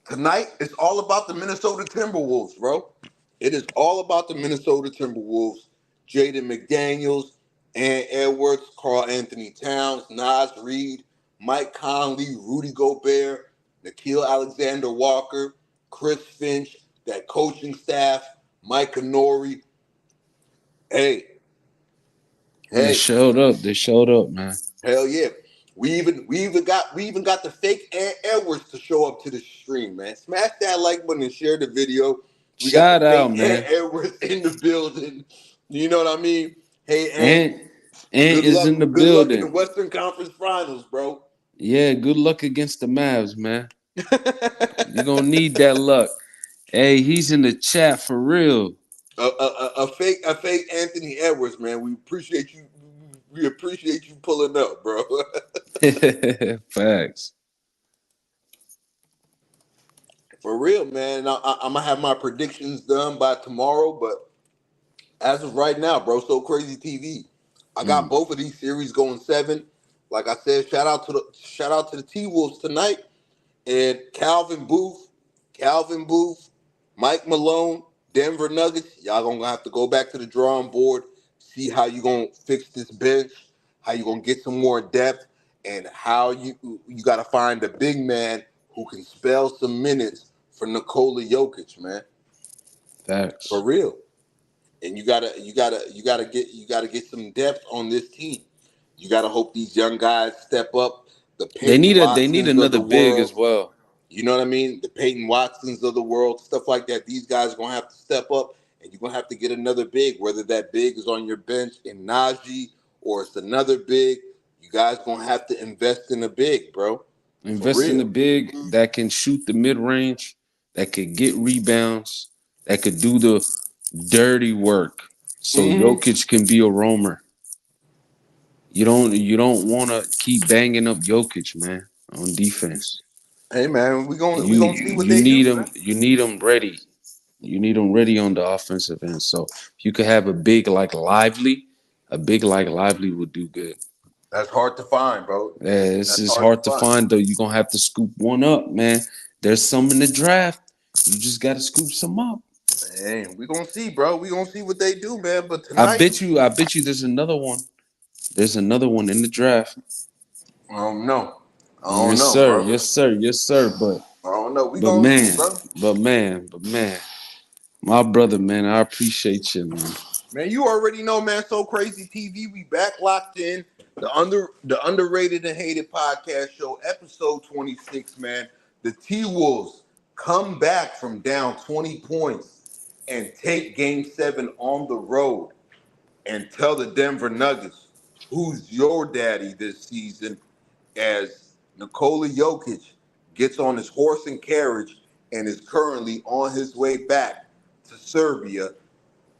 tonight, it's all about the Minnesota Timberwolves, bro. It is all about the Minnesota Timberwolves. Jaden McDaniels, Ant Edwards, Carl Anthony Towns, Nas Reed, Mike Conley, Rudy Gobert, Nikhil Alexander Walker, Chris Finch, that coaching staff, Mike Nori. Hey, They hey, showed up. They showed up, man. hell yeah. We even got the fake Ant Edwards to show up to the stream, man. Smash that like button and share the video. We got the Shout out, fake Ant man. Edwards in the building. You know what I mean? Hey Ant, Ant Ant good is in the luck. Good luck in the building. Western Conference Finals, bro. Yeah, good luck against the Mavs, man. You're gonna need that luck. Hey, he's in the chat for real. A fake Anthony Edwards, man. We appreciate you. We appreciate you pulling up, bro. Facts. For real, man. I'm gonna have my predictions done by tomorrow, but as of right now, bro, so crazy TV. I got Mm. both of these series going 7. Like I said, shout out to the T Wolves tonight and Calvin Booth, Mike Malone, Denver Nuggets. Y'all gonna have to go back to the drawing board, see how you gonna fix this bench, how you gonna get some more depth, and how you gotta find a big man who can spell some minutes for Nikola Jokic, man. For Facts. real. And you gotta get some depth on this team. You gotta hope these young guys step up. The Peyton They need Watsons of another the big as world, well. you know what I mean? The Peyton Watsons of the world, stuff like that. These guys are gonna have to step up, and you're gonna have to get another big. Whether that big is on your bench in Najee or it's another big, you guys gonna have to invest in a big, bro. For Invest in the real. big that can shoot the mid range, that could get rebounds, that could do the dirty work. So Hmm. Jokic can be a roamer. You don't want to keep banging up Jokic, man, on defense. Hey man, we gonna see what You they do, need him. man. You need him ready. You need him ready on the offensive end. So if you could have a big like Lively would do good. That's hard to find, bro. Yeah, this That's is hard to hard to find. find though. You're gonna have to scoop one up, man. There's some in the draft. You just gotta scoop some up. Hey, we gonna see, bro. We gonna see what they do, man. But tonight, I bet you there's another one. There's another one in the draft. I don't know. I don't Yes, know, sir. bro. Yes, sir. Yes, sir. I don't know. We But gonna see, man, bro. but man, my brother, man, I appreciate you, man. Man, you already know, man. So Crazy TV, we back locked in the underrated and hated podcast show, episode 26. Man, the T Wolves come back from down 20 points and take Game 7 on the road and tell the Denver Nuggets who's your daddy this season. As Nikola Jokic gets on his horse and carriage and is currently on his way back to Serbia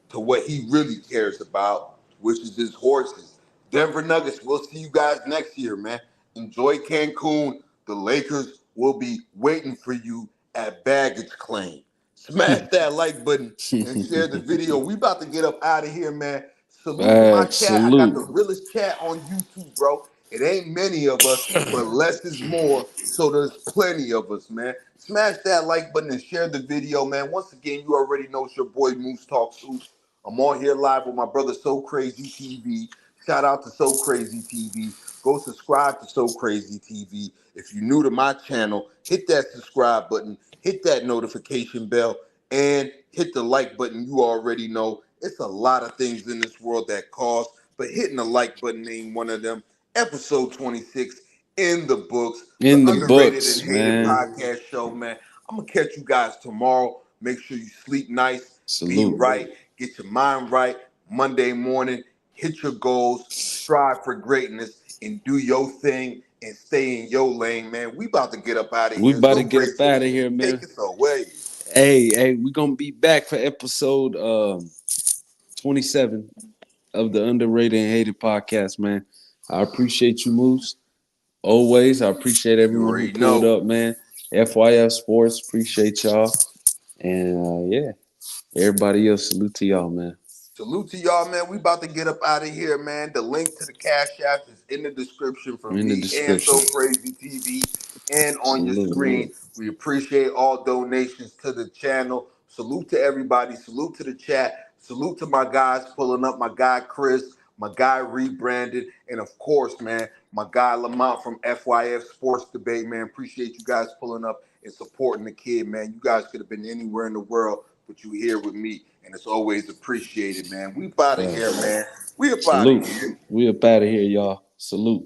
to what he really cares about, which is his horses. Denver Nuggets, we'll see you guys next year, man. Enjoy Cancun. The Lakers will be waiting for you at baggage claim. Smash that like button and share the video. We about to get up out of here, man. Salute to my Facts, chat. I got the salute. realest chat on YouTube, bro. It ain't many of us, but less is more. So there's plenty of us, man. Smash that like button and share the video, man. Once again, you already know it's your boy Moose Talks Hoops. I'm on here live with my brother So Crazy TV. Shout out to So Crazy TV. Go subscribe to So Crazy TV. If you're new to my channel, hit that subscribe button, hit that notification bell, and hit the like button. You already know it's a lot of things in this world that cost, but hitting the like button ain't one of them. Episode 26 in the books, the In the underrated and books, hated man. podcast show, man. I'm gonna catch you guys tomorrow. Make sure you sleep nice, be Salute. right, get your mind right. Monday morning, hit your goals, strive for greatness, and do your thing and stay in your lane, man. We about to get up out of We here. about to So get up Crazy out of TV, here, take man. us away. Hey, we gonna be back for episode 27 of the underrated and hated podcast, man. I appreciate you, Moose. Always, I appreciate You everyone who already pulled know. up, man. FYF Sports, appreciate y'all. And yeah, everybody else, salute to y'all, man. Salute to y'all, man. We about to get up out of here, man. The link to the Cash App is in the description for In the me and description. So Crazy TV and on your Salute. screen. We appreciate all donations to the channel. Salute to everybody. Salute to the chat. Salute to my guys pulling up. My guy Chris, my guy Rebranded, and of course, man, my guy Lamont from FYF Sports Debate, man. Appreciate you guys pulling up and supporting the kid, man. You guys could have been anywhere in the world, but you here with me, and it's always appreciated, man. We up out of here, Facts. man. We up out of Salute. here. We up out of here, y'all. Salute.